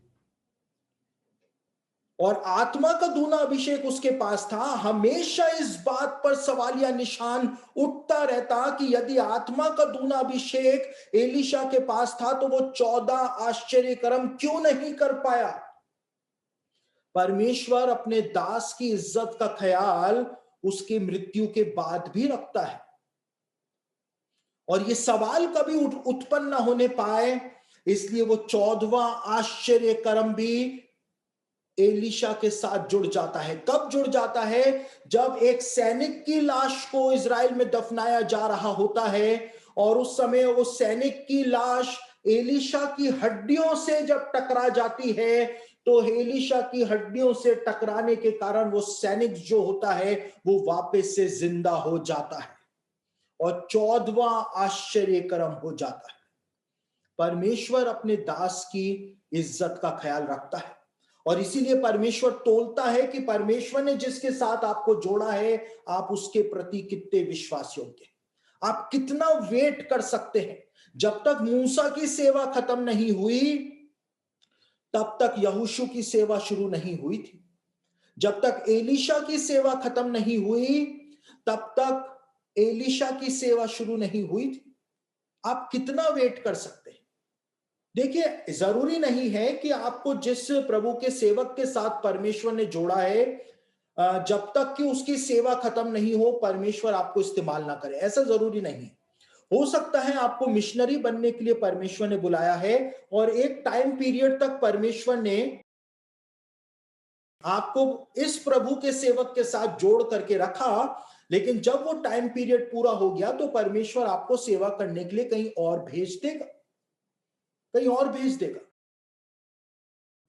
Speaker 1: और आत्मा का दूना अभिषेक उसके पास था। हमेशा इस बात पर सवाल या निशान उठता रहता कि यदि आत्मा का दूना अभिषेक एलीशा के पास था तो वो 14 आश्चर्य कर्म क्यों नहीं कर पाया? परमेश्वर अपने दास की इज्जत का ख्याल उसकी मृत्यु के बाद भी रखता है। और ये सवाल कभी उत्पन्न ना होने पाए, इसलिए वो 14वां आश्चर्य कर्म भी एलीशा के साथ जुड़ जाता है। कब जुड़ जाता है? जब एक सैनिक की लाश को इजराइल में दफनाया जा रहा होता है, और उस समय उस सैनिक की लाश एलीशा की हड्डियों से जब टकरा जाती है, तो एलीशा की हड्डियों से टकराने के कारण वो सैनिक जो होता है वो वापस से जिंदा हो जाता है और 14वां आश्चर्य कर्म हो जाता है। परमेश्वर अपने दास की इज्जत का ख्याल रखता है, और इसीलिए परमेश्वर तोलता है कि परमेश्वर ने जिसके साथ आपको जोड़ा है, आप उसके प्रति कितने विश्वास योग्य हैं। आप कितना वेट कर सकते हैं? जब तक मूसा की सेवा खत्म नहीं हुई, तब तक यहोशू की सेवा शुरू नहीं हुई थी। जब तक एलीशा की सेवा खत्म नहीं हुई, तब तक एलीशा की सेवा शुरू नहीं हुई थी। आप कितना वेट कर सकते हैं? देखिए, जरूरी नहीं है कि आपको जिस प्रभु के सेवक के साथ परमेश्वर ने जोड़ा है, जब तक कि उसकी सेवा खत्म नहीं हो परमेश्वर आपको इस्तेमाल ना करे, ऐसा जरूरी नहीं। हो सकता है आपको मिशनरी बनने के लिए परमेश्वर ने बुलाया है, और एक टाइम पीरियड तक परमेश्वर ने आपको इस प्रभु के सेवक के साथ जोड़ करके रखा, लेकिन जब वो टाइम पीरियड पूरा हो गया तो परमेश्वर आपको सेवा करने के लिए कहीं और भेज देगा, कहीं और भेज देगा।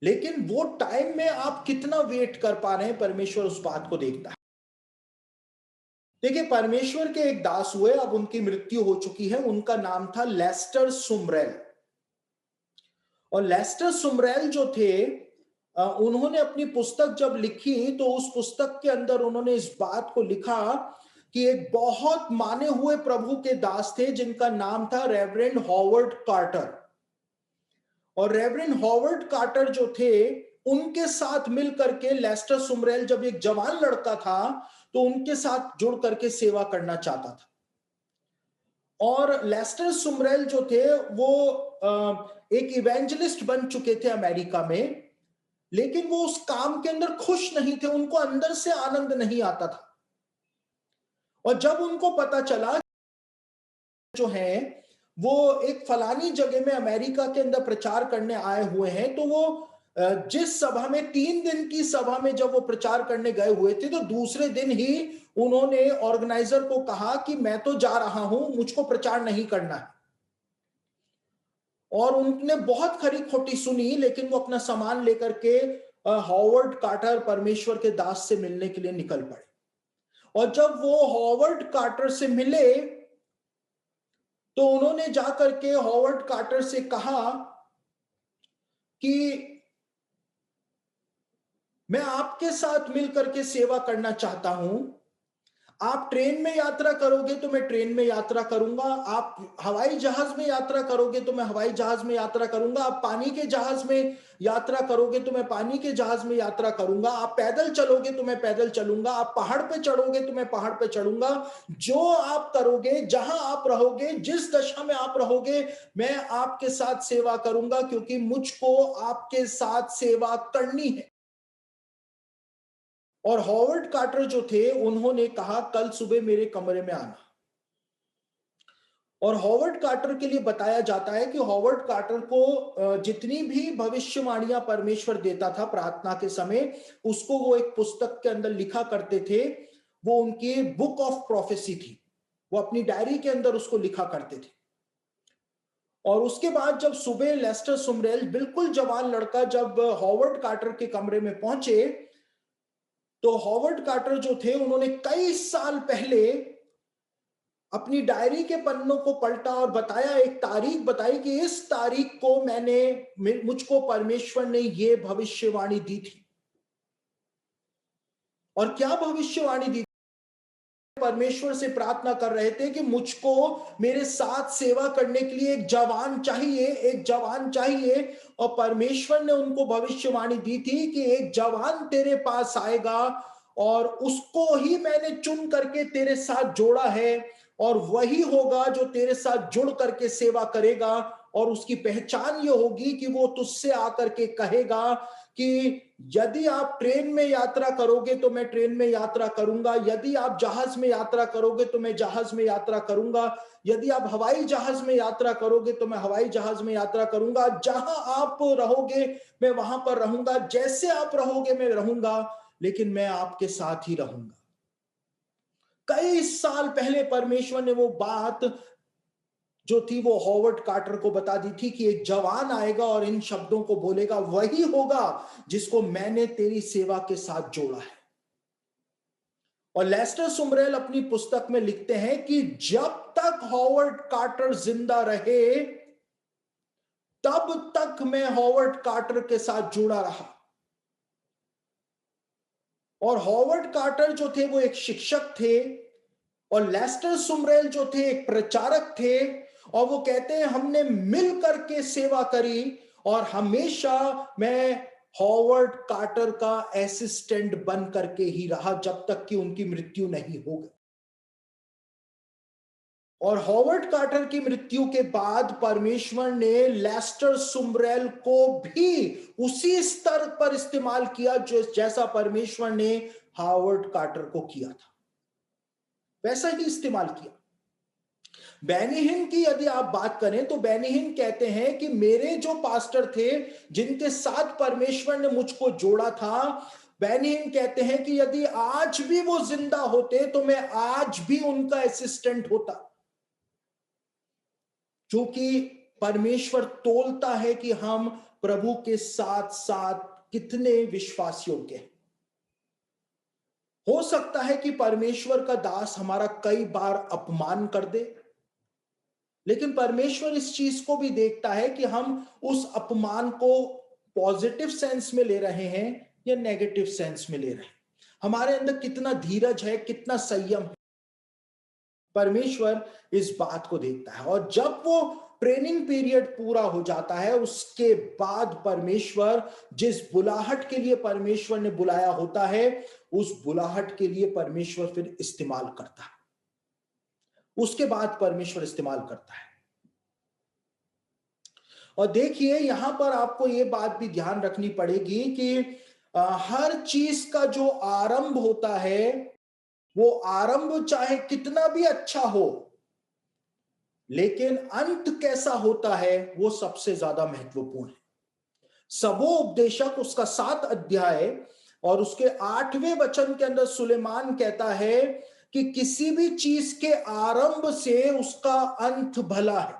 Speaker 1: लेकिन वो टाइम में आप कितना वेट कर पा रहे हैं, परमेश्वर उस बात को देखता है। देखिए, परमेश्वर के एक दास हुए, अब उनकी मृत्यु हो चुकी है। उनका नाम था लेस्टर सुमरेल। और लेस्टर सुमरेल जो थे, उन्होंने अपनी पुस्तक जब लिखी तो उस पुस्तक के अंदर उन्होंने इस बात को लिखा कि एक बहुत माने हुए प्रभु के दास थे जिनका नाम था रेवरेंड हॉवर्ड कार्टर। और रेवरेंड हॉवर्ड कार्टर जो थे, उनके साथ मिल करके लेस्टर सुमरेल जब एक जवान लड़का था तो उनके साथ जुड़ करके सेवा करना चाहता था। और लेस्टर सुमरेल जो थे वो एक इवेंजलिस्ट बन चुके थे अमेरिका में, लेकिन वो उस काम के अंदर खुश नहीं थे, उनको अंदर से आनंद नहीं आता था। और जब उनको पता चला जो है वो एक फलानी जगह में अमेरिका के अंदर प्रचार करने आए हुए हैं, तो वो जिस सभा में 3 दिन की सभा में जब वो प्रचार करने गए हुए थे, तो दूसरे दिन ही उन्होंने ऑर्गेनाइजर को कहा कि मैं तो जा रहा हूं, मुझको प्रचार नहीं करना है। और उनने बहुत खरी खोटी सुनी, लेकिन वो अपना सामान लेकर के हॉवर्ड कार्टर परमेश्वर के दास से मिलने के लिए निकल पड़े। और जब वो हॉवर्ड कार्टर से मिले तो उन्होंने जाकर के हॉवर्ड कार्टर से कहा कि मैं आपके साथ मिलकर के सेवा करना चाहता हूं। आप ट्रेन में यात्रा करोगे तो मैं ट्रेन में यात्रा करूंगा, आप हवाई जहाज में यात्रा करोगे तो मैं हवाई जहाज में यात्रा करूंगा, आप पानी के जहाज में यात्रा करोगे तो मैं पानी के जहाज में यात्रा करूंगा, आप पैदल चलोगे तो मैं पैदल चलूंगा, आप पहाड़ पे चढ़ोगे तो मैं पहाड़ पे चढ़ूंगा। जो आप करोगे, जहां आप रहोगे, जिस दशा में आप रहोगे, मैं आपके साथ सेवा करूंगा, क्योंकि मुझको आपके साथ सेवा करनी है। और हॉवर्ड कार्टर जो थे, उन्होंने कहा कल सुबह मेरे कमरे में आना। और हॉवर्ड कार्टर के लिए बताया जाता है कि हॉवर्ड कार्टर को जितनी भी भविष्यवाणियां परमेश्वर देता था प्रार्थना के समय, उसको वो एक पुस्तक के अंदर लिखा करते थे। वो उनकी बुक ऑफ प्रोफेसी थी, वो अपनी डायरी के अंदर उसको लिखा करते थे। और उसके बाद जब सुबह लेस्टर सुमरेल, बिल्कुल जवान लड़का, जब हॉवर्ड कार्टर के कमरे में पहुंचे, तो हॉवर्ड कार्टर जो थे, उन्होंने कई साल पहले अपनी डायरी के पन्नों को पलटा और बताया, एक तारीख बताई कि इस तारीख को मुझको परमेश्वर ने ये भविष्यवाणी दी थी। और क्या भविष्यवाणी दी? परमेश्वर से प्रार्थना कर रहे थे कि मुझको मेरे साथ सेवा करने के लिए एक जवान चाहिए, एक जवान चाहिए। और परमेश्वर ने उनको भविष्यवाणी दी थी कि एक जवान तेरे पास आएगा और उसको ही मैंने चुन करके तेरे साथ जोड़ा है, और वही होगा जो तेरे साथ जुड़ करके सेवा करेगा। और उसकी पहचान ये होगी कि वो तुझसे आकर के कहेगा कि यदि आप ट्रेन में यात्रा करोगे तो मैं ट्रेन में यात्रा करूंगा, यदि आप जहाज में यात्रा करोगे तो मैं जहाज में यात्रा करूंगा, यदि आप हवाई जहाज में यात्रा करोगे तो मैं हवाई जहाज में यात्रा करूंगा, जहां आप रहोगे मैं वहां पर रहूंगा, जैसे आप रहोगे मैं रहूंगा, लेकिन मैं आपके साथ ही रहूंगा। कई साल पहले परमेश्वर ने वो बात जो थी वो हॉवर्ड कार्टर को बता दी थी कि एक जवान आएगा और इन शब्दों को बोलेगा, वही होगा जिसको मैंने तेरी सेवा के साथ जोड़ा है। और लेस्टर सुमरेल अपनी पुस्तक में लिखते हैं कि जब तक हॉवर्ड कार्टर जिंदा रहे, तब तक मैं हॉवर्ड कार्टर के साथ जुड़ा रहा। और हॉवर्ड कार्टर जो थे वो एक शिक्षक थे, और लेस्टर सुमरेल जो थे एक प्रचारक थे। और वो कहते हैं हमने मिल करके सेवा करी, और हमेशा मैं हॉवर्ड कार्टर का असिस्टेंट बन करके ही रहा जब तक कि उनकी मृत्यु नहीं हो गई। और हॉवर्ड कार्टर की मृत्यु के बाद परमेश्वर ने लेस्टर सुमरेल को भी उसी स्तर पर इस्तेमाल किया जो जैसा परमेश्वर ने हॉवर्ड कार्टर को किया था, वैसा ही इस्तेमाल किया। बेनी हिन की यदि आप बात करें तो बेनी हिन कहते हैं कि मेरे जो पास्टर थे जिनके साथ परमेश्वर ने मुझको जोड़ा था, बेनी हिन कहते हैं कि यदि आज भी वो जिंदा होते तो मैं आज भी उनका असिस्टेंट होता, क्योंकि परमेश्वर तोलता है कि हम प्रभु के साथ साथ कितने विश्वास योग्य हैं। हो सकता है कि परमेश्वर का दास हमारा कई बार अपमान कर दे, लेकिन परमेश्वर इस चीज को भी देखता है कि हम उस अपमान को पॉजिटिव सेंस में ले रहे हैं या नेगेटिव सेंस में ले रहे हैं। हमारे अंदर कितना धीरज है, कितना संयम है, परमेश्वर इस बात को देखता है। और जब वो ट्रेनिंग पीरियड पूरा हो जाता है, उसके बाद परमेश्वर जिस बुलाहट के लिए परमेश्वर ने बुलाया होता है, उस बुलाहट के लिए परमेश्वर फिर इस्तेमाल करता है। उसके बाद परमेश्वर इस्तेमाल करता है। और देखिए, यहां पर आपको यह बात भी ध्यान रखनी पड़ेगी कि हर चीज का जो आरंभ होता है, वो आरंभ चाहे कितना भी अच्छा हो, लेकिन अंत कैसा होता है वो सबसे ज्यादा महत्वपूर्ण है। सबोपदेशक उसका 7 अध्याय और उसके 8वें वचन के अंदर सुलेमान कहता है कि किसी भी चीज के आरंभ से उसका अंत भला है।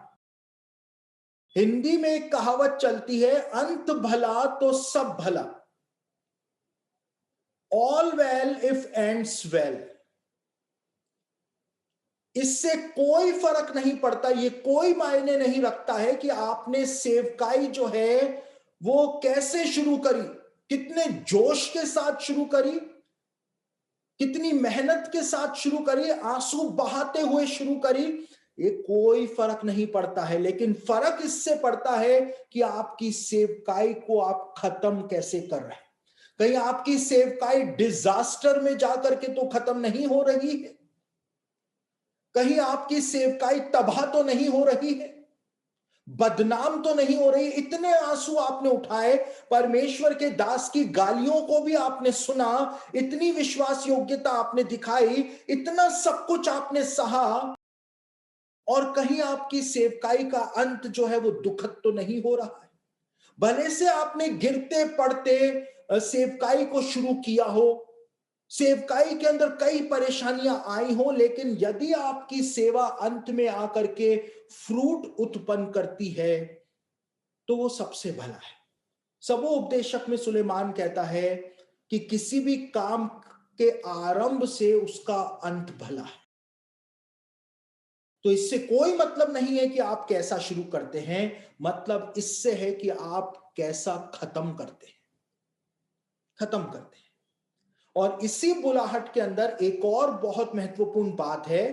Speaker 1: हिंदी में एक कहावत चलती है, अंत भला तो सब भला, all well if ends well. इससे कोई फर्क नहीं पड़ता, ये कोई मायने नहीं रखता है कि आपने सेवकाई जो है वो कैसे शुरू करी, कितने जोश के साथ शुरू करी, कितनी मेहनत के साथ शुरू करी, आंसू बहाते हुए शुरू करी, ये कोई फर्क नहीं पड़ता है। लेकिन फर्क इससे पड़ता है कि आपकी सेवकाई को आप खत्म कैसे कर रहे हैं। कहीं आपकी सेवकाई डिजास्टर में जाकर के तो खत्म नहीं हो रही है, कहीं आपकी सेवकाई तबाह तो नहीं हो रही है, बदनाम तो नहीं हो रही। इतने आंसू आपने उठाए, परमेश्वर के दास की गालियों को भी आपने सुना, इतनी विश्वास योग्यता आपने दिखाई, इतना सब कुछ आपने सहा, और कहीं आपकी सेवकाई का अंत जो है वो दुखद तो नहीं हो रहा है। भले से आपने गिरते पड़ते सेवकाई को शुरू किया हो, सेवकाई के अंदर कई परेशानियां आई हो, लेकिन यदि आपकी सेवा अंत में आकर के फ्रूट उत्पन्न करती है तो वो सबसे भला है। सबोपदेशक में सुलेमान कहता है कि किसी भी काम के आरंभ से उसका अंत भला है। तो इससे कोई मतलब नहीं है कि आप कैसा शुरू करते हैं, मतलब इससे है कि आप कैसा खत्म करते हैं, खत्म करते हैं। और इसी बुलाहट के अंदर एक और बहुत महत्वपूर्ण बात है,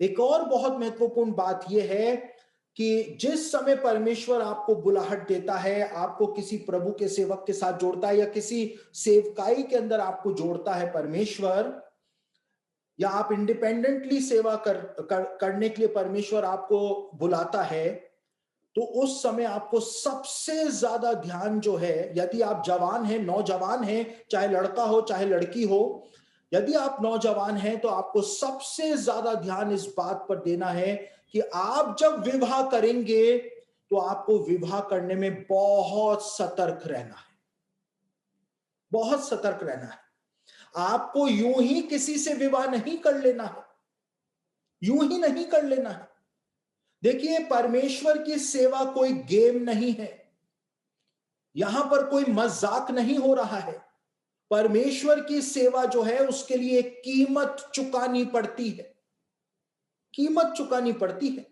Speaker 1: एक और बहुत महत्वपूर्ण बात यह है कि जिस समय परमेश्वर आपको बुलाहट देता है, आपको किसी प्रभु के सेवक के साथ जोड़ता है या किसी सेवकाई के अंदर आपको जोड़ता है परमेश्वर, या आप इंडिपेंडेंटली सेवा करने के लिए परमेश्वर आपको बुलाता है, तो उस समय आपको सबसे ज्यादा ध्यान जो है, यदि आप जवान हैं, नौजवान हैं, चाहे लड़का हो चाहे लड़की हो, यदि आप नौजवान हैं तो आपको सबसे ज्यादा ध्यान इस बात पर देना है कि आप जब विवाह करेंगे तो आपको विवाह करने में बहुत सतर्क रहना है, बहुत सतर्क रहना है। आपको यूं ही किसी से विवाह नहीं कर लेना है, यूं ही नहीं कर लेना है। देखिए, परमेश्वर की सेवा कोई गेम नहीं है, यहां पर कोई मजाक नहीं हो रहा है। परमेश्वर की सेवा जो है उसके लिए कीमत चुकानी पड़ती है, कीमत चुकानी पड़ती है।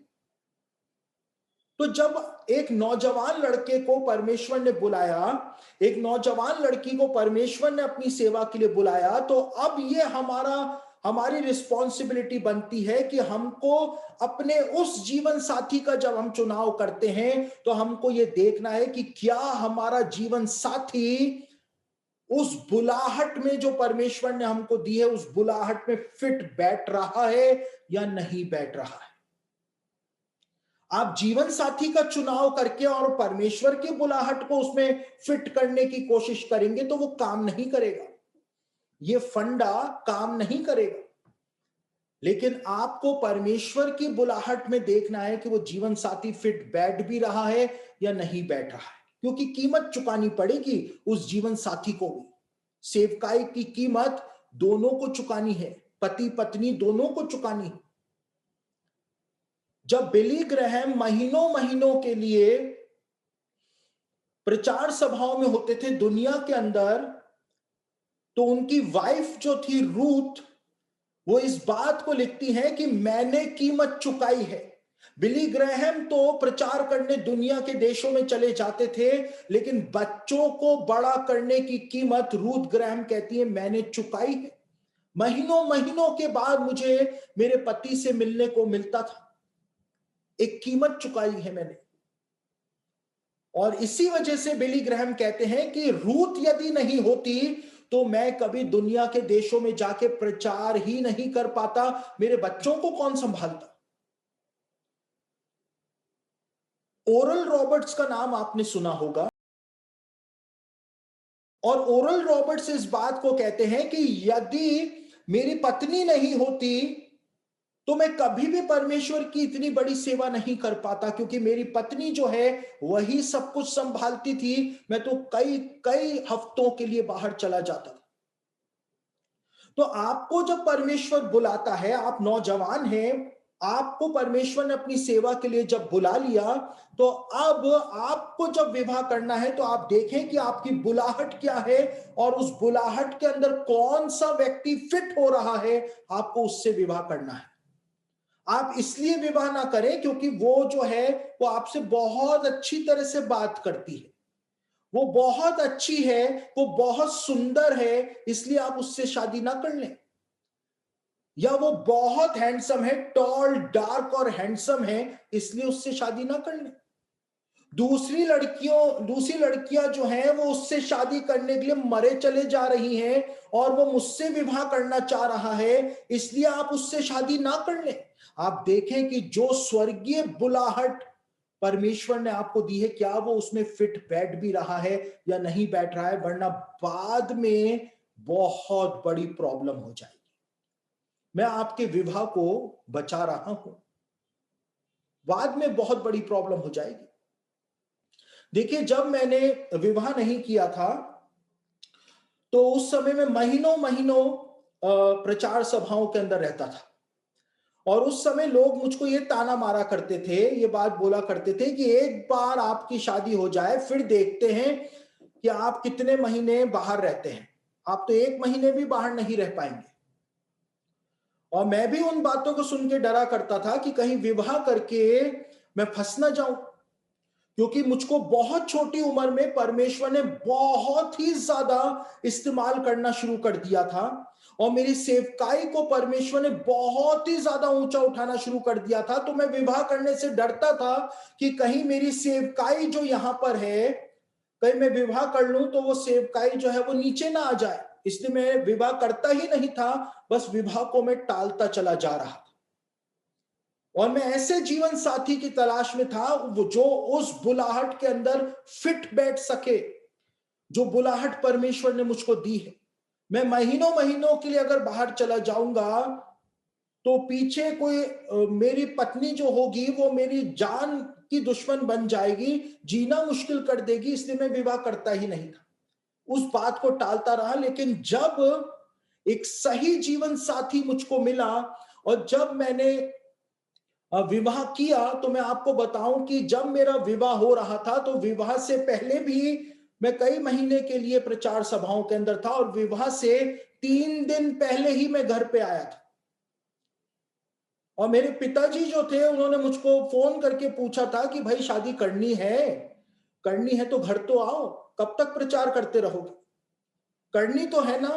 Speaker 1: तो जब एक नौजवान लड़के को परमेश्वर ने बुलाया, एक नौजवान लड़की को परमेश्वर ने अपनी सेवा के लिए बुलाया, तो अब ये हमारी रिस्पॉन्सिबिलिटी बनती है कि हमको अपने उस जीवन साथी का जब हम चुनाव करते हैं तो हमको ये देखना है कि क्या हमारा जीवन साथी उस बुलाहट में जो परमेश्वर ने हमको दी है, उस बुलाहट में फिट बैठ रहा है या नहीं बैठ रहा है। आप जीवन साथी का चुनाव करके और परमेश्वर की बुलाहट को उसमें फिट करने की कोशिश करेंगे तो वो काम नहीं करेगा, ये फंडा काम नहीं करेगा। लेकिन आपको परमेश्वर की बुलाहट में देखना है कि वो जीवन साथी फिट बैठ भी रहा है या नहीं बैठ रहा है, क्योंकि कीमत चुकानी पड़ेगी उस जीवन साथी को भी। सेवकाई की कीमत दोनों को चुकानी है, पति पत्नी दोनों को चुकानी है। जब बिली ग्रैहम महीनों महीनों के लिए प्रचार सभाओं में होते थे दुनिया के अंदर, तो उनकी वाइफ जो थी रूथ, वो इस बात को लिखती है कि मैंने कीमत चुकाई है। बिली ग्राहम तो प्रचार करने दुनिया के देशों में चले जाते थे, लेकिन बच्चों को बड़ा करने की कीमत रूथ ग्राहम कहती है मैंने चुकाई है। महीनों महीनों के बाद मुझे मेरे पति से मिलने को मिलता था, एक कीमत चुकाई है मैंने। और इसी वजह से बिली ग्राहम कहते हैं कि रूथ यदि नहीं होती तो मैं कभी दुनिया के देशों में जाके प्रचार ही नहीं कर पाता, मेरे बच्चों को कौन संभालता। ओरल रॉबर्ट्स का नाम आपने सुना होगा, और ओरल रॉबर्ट्स इस बात को कहते हैं कि यदि मेरी पत्नी नहीं होती तो मैं कभी भी परमेश्वर की इतनी बड़ी सेवा नहीं कर पाता, क्योंकि मेरी पत्नी जो है वही सब कुछ संभालती थी। मैं तो कई कई हफ्तों के लिए बाहर चला जाता था। तो आपको जब परमेश्वर बुलाता है, आप नौजवान हैं, आपको परमेश्वर ने अपनी सेवा के लिए जब बुला लिया, तो अब आपको जब विवाह करना है तो आप देखें कि आपकी बुलाहट क्या है, और उस बुलाहट के अंदर कौन सा व्यक्ति फिट हो रहा है, आपको उससे विवाह करना है। आप इसलिए विवाह ना करें क्योंकि वो जो है वो आपसे बहुत अच्छी तरह से बात करती है, वो बहुत अच्छी है, वो बहुत सुंदर है, इसलिए आप उससे शादी ना कर लें। या वो बहुत हैंडसम है, टॉल डार्क और हैंडसम है, इसलिए उससे शादी ना कर लें। दूसरी लड़कियां जो हैं वो उससे शादी करने के लिए मरे चले जा रही हैं, और वो मुझसे विवाह करना चाह रहा है, इसलिए आप उससे शादी ना कर लें। आप देखें कि जो स्वर्गीय बुलाहट परमेश्वर ने आपको दी है, क्या वो उसमें फिट बैठ भी रहा है या नहीं बैठ रहा है, वरना बाद में बहुत बड़ी प्रॉब्लम हो जाएगी। मैं आपके विवाह को बचा रहा हूं, बाद में बहुत बड़ी प्रॉब्लम हो जाएगी। देखिए, जब मैंने विवाह नहीं किया था तो उस समय में महीनों महीनों प्रचार सभाओं के अंदर रहता था, और उस समय लोग मुझको ये ताना मारा करते थे, ये बात बोला करते थे कि एक बार आपकी शादी हो जाए फिर देखते हैं कि आप कितने महीने बाहर रहते हैं, आप तो एक महीने भी बाहर नहीं रह पाएंगे। और मैं भी उन बातों को सुन के डरा करता था कि कहीं विवाह करके मैं फंस ना जाऊं, क्योंकि मुझको बहुत छोटी उम्र में परमेश्वर ने बहुत ही ज्यादा इस्तेमाल करना शुरू कर दिया था, और मेरी सेवकाई को परमेश्वर ने बहुत ही ज्यादा ऊंचा उठाना शुरू कर दिया था। तो मैं विवाह करने से डरता था कि कहीं मेरी सेवकाई जो यहां पर है, कहीं मैं विवाह कर लूं तो वो सेवकाई जो है वो नीचे ना आ जाए, इसलिए मैं विवाह करता ही नहीं था, बस विवाह को मैं टालता चला जा रहा था। और मैं ऐसे जीवन साथी की तलाश में था वो जो उस बुलाहट के अंदर फिट बैठ सके, जो बुलाहट परमेश्वर ने मुझको दी है। मैं महीनों महीनों के लिए अगर बाहर चला जाऊंगा तो पीछे कोई मेरी पत्नी जो होगी वो मेरी जान की दुश्मन बन जाएगी, जीना मुश्किल कर देगी, इसलिए मैं विवाह करता ही नहीं था, उस बात को टालता रहा। लेकिन जब एक सही जीवन साथी मुझको मिला, और जब मैंने विवाह किया, तो मैं आपको बताऊं कि जब मेरा विवाह हो रहा था तो विवाह से पहले भी मैं कई महीने के लिए प्रचार सभाओं के अंदर था, और विवाह से 3 दिन पहले ही मैं घर पे आया था। और मेरे पिताजी जो थे उन्होंने मुझको फोन करके पूछा था कि भाई शादी करनी है तो घर तो आओ, कब तक प्रचार करते रहोगे, करनी तो है ना।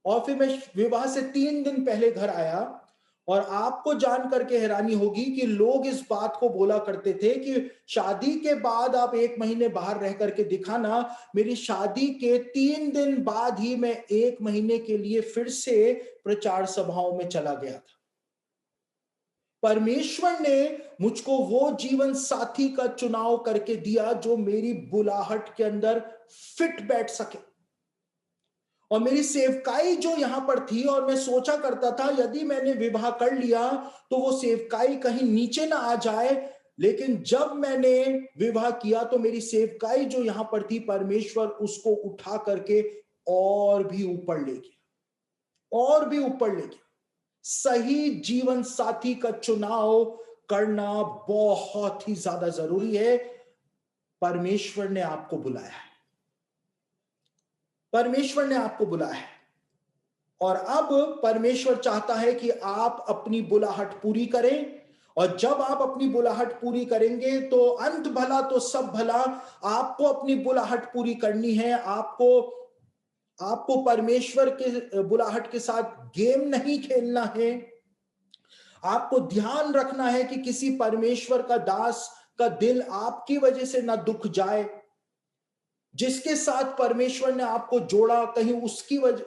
Speaker 1: और फिर मैं विवाह से 3 दिन पहले घर आया, और आपको जान करके हैरानी होगी कि लोग इस बात को बोला करते थे कि शादी के बाद आप 1 महीने बाहर रह करके दिखाना। मेरी शादी के 3 दिन बाद ही मैं 1 महीने के लिए फिर से प्रचार सभाओं में चला गया था। परमेश्वर ने मुझको वो जीवन साथी का चुनाव करके दिया जो मेरी बुलाहट के अंदर फिट बैठ सके। और मेरी सेवकाई जो यहां पर थी, और मैं सोचा करता था यदि मैंने विवाह कर लिया तो वो सेवकाई कहीं नीचे ना आ जाए, लेकिन जब मैंने विवाह किया तो मेरी सेवकाई जो यहां पर थी, परमेश्वर उसको उठा करके और भी ऊपर ले गया, और भी ऊपर ले गया। सही जीवन साथी का चुनाव करना बहुत ही ज्यादा जरूरी है। परमेश्वर ने आपको बुलाया है। परमेश्वर ने आपको बुलाया है और अब परमेश्वर चाहता है कि आप अपनी बुलाहट पूरी करें। और जब आप अपनी बुलाहट पूरी करेंगे तो अंत भला तो सब भला। आपको अपनी बुलाहट पूरी करनी है। आपको परमेश्वर के बुलाहट के साथ गेम नहीं खेलना है। आपको ध्यान रखना है कि किसी परमेश्वर का दास का दिल आपकी वजह से ना दुख जाए। जिसके साथ परमेश्वर ने आपको जोड़ा, कहीं उसकी वजह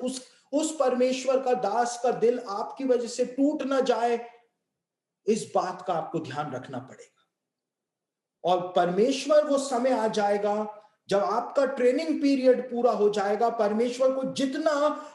Speaker 1: उस परमेश्वर का दास का दिल आपकी वजह से टूट ना जाए। इस बात का आपको ध्यान रखना पड़ेगा। और परमेश्वर वो समय आ जाएगा जब आपका ट्रेनिंग पीरियड पूरा हो जाएगा। परमेश्वर को जितना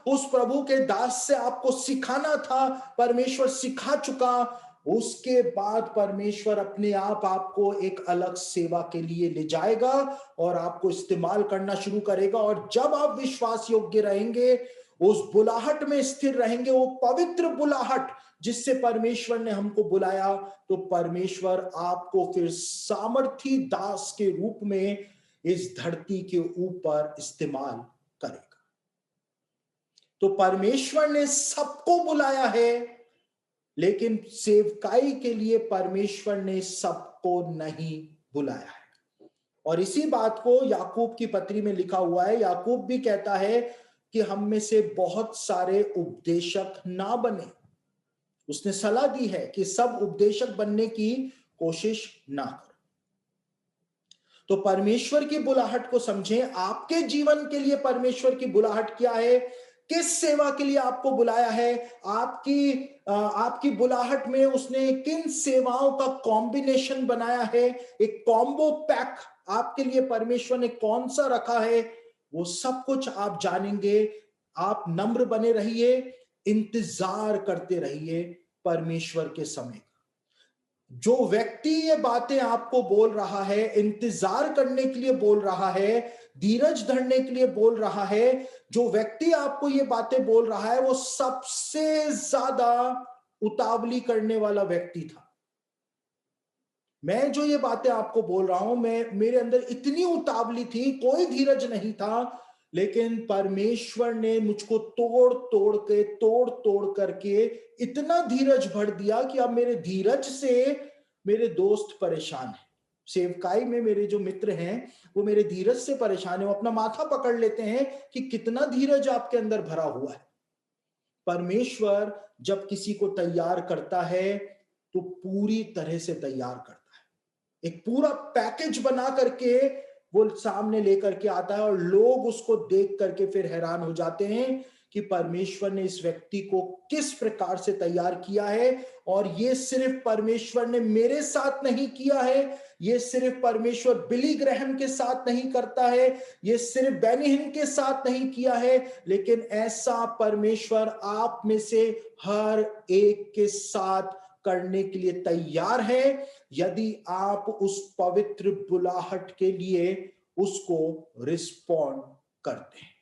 Speaker 1: उस प्रभु के दास से आपको सिखाना था, परमेश्वर सिखा चुका। उसके बाद परमेश्वर अपने आप आपको एक अलग सेवा के लिए ले जाएगा और आपको इस्तेमाल करना शुरू करेगा। और जब आप विश्वास योग्य रहेंगे, उस बुलाहट में स्थिर रहेंगे, वो पवित्र बुलाहट जिससे परमेश्वर ने हमको बुलाया, तो परमेश्वर आपको फिर सामर्थी दास के रूप में इस धरती के ऊपर इस्तेमाल करेगा। तो परमेश्वर ने सबको बुलाया है, लेकिन सेवकाई के लिए परमेश्वर ने सबको नहीं बुलाया है। और इसी बात को याकूब की पत्री में लिखा हुआ है। याकूब भी कहता है कि हम में से बहुत सारे उपदेशक ना बने। उसने सलाह दी है कि सब उपदेशक बनने की कोशिश ना करो। तो परमेश्वर की बुलाहट को समझें। आपके जीवन के लिए परमेश्वर की बुलाहट क्या है? किस सेवा के लिए आपको बुलाया है? आपकी बुलाहट में उसने किन सेवाओं का कॉम्बिनेशन बनाया है? एक कॉम्बो पैक आपके लिए परमेश्वर ने कौन सा रखा है? वो सब कुछ आप जानेंगे। आप नम्र बने रहिए, इंतजार करते रहिए परमेश्वर के समय। जो व्यक्ति ये बातें आपको बोल रहा है, इंतजार करने के लिए बोल रहा है, धीरज धरने के लिए बोल रहा है, जो व्यक्ति आपको ये बातें बोल रहा है, वो सबसे ज्यादा उतावली करने वाला व्यक्ति था। मैं जो ये बातें आपको बोल रहा हूं, मेरे अंदर इतनी उतावली थी, कोई धीरज नहीं था, लेकिन परमेश्वर ने मुझको तोड़ तोड़ करके इतना धीरज भर दिया कि अब मेरे धीरज से मेरे दोस्त परेशान हैं। सेवकाई में मेरे जो मित्र हैं, वो मेरे धीरज से परेशान है। वो अपना माथा पकड़ लेते हैं कि कितना धीरज आपके अंदर भरा हुआ है। परमेश्वर जब किसी को तैयार करता है तो पूरी तरह से तैयार करता है। एक पूरा पैकेज बना करके वो सामने लेकर के आता है और लोग उसको देख करके फिर हैरान हो जाते हैं कि परमेश्वर ने इस व्यक्ति को किस प्रकार से तैयार किया है। और ये सिर्फ परमेश्वर ने मेरे साथ नहीं किया है, ये सिर्फ परमेश्वर बिली ग्रैहम के साथ नहीं करता है, ये सिर्फ बेनी हिन के साथ नहीं किया है, लेकिन ऐसा परमेश्वर आप में से हर एक के साथ करने के लिए तैयार है, यदि आप उस पवित्र बुलाहट के लिए उसको रिस्पॉन्ड करते हैं।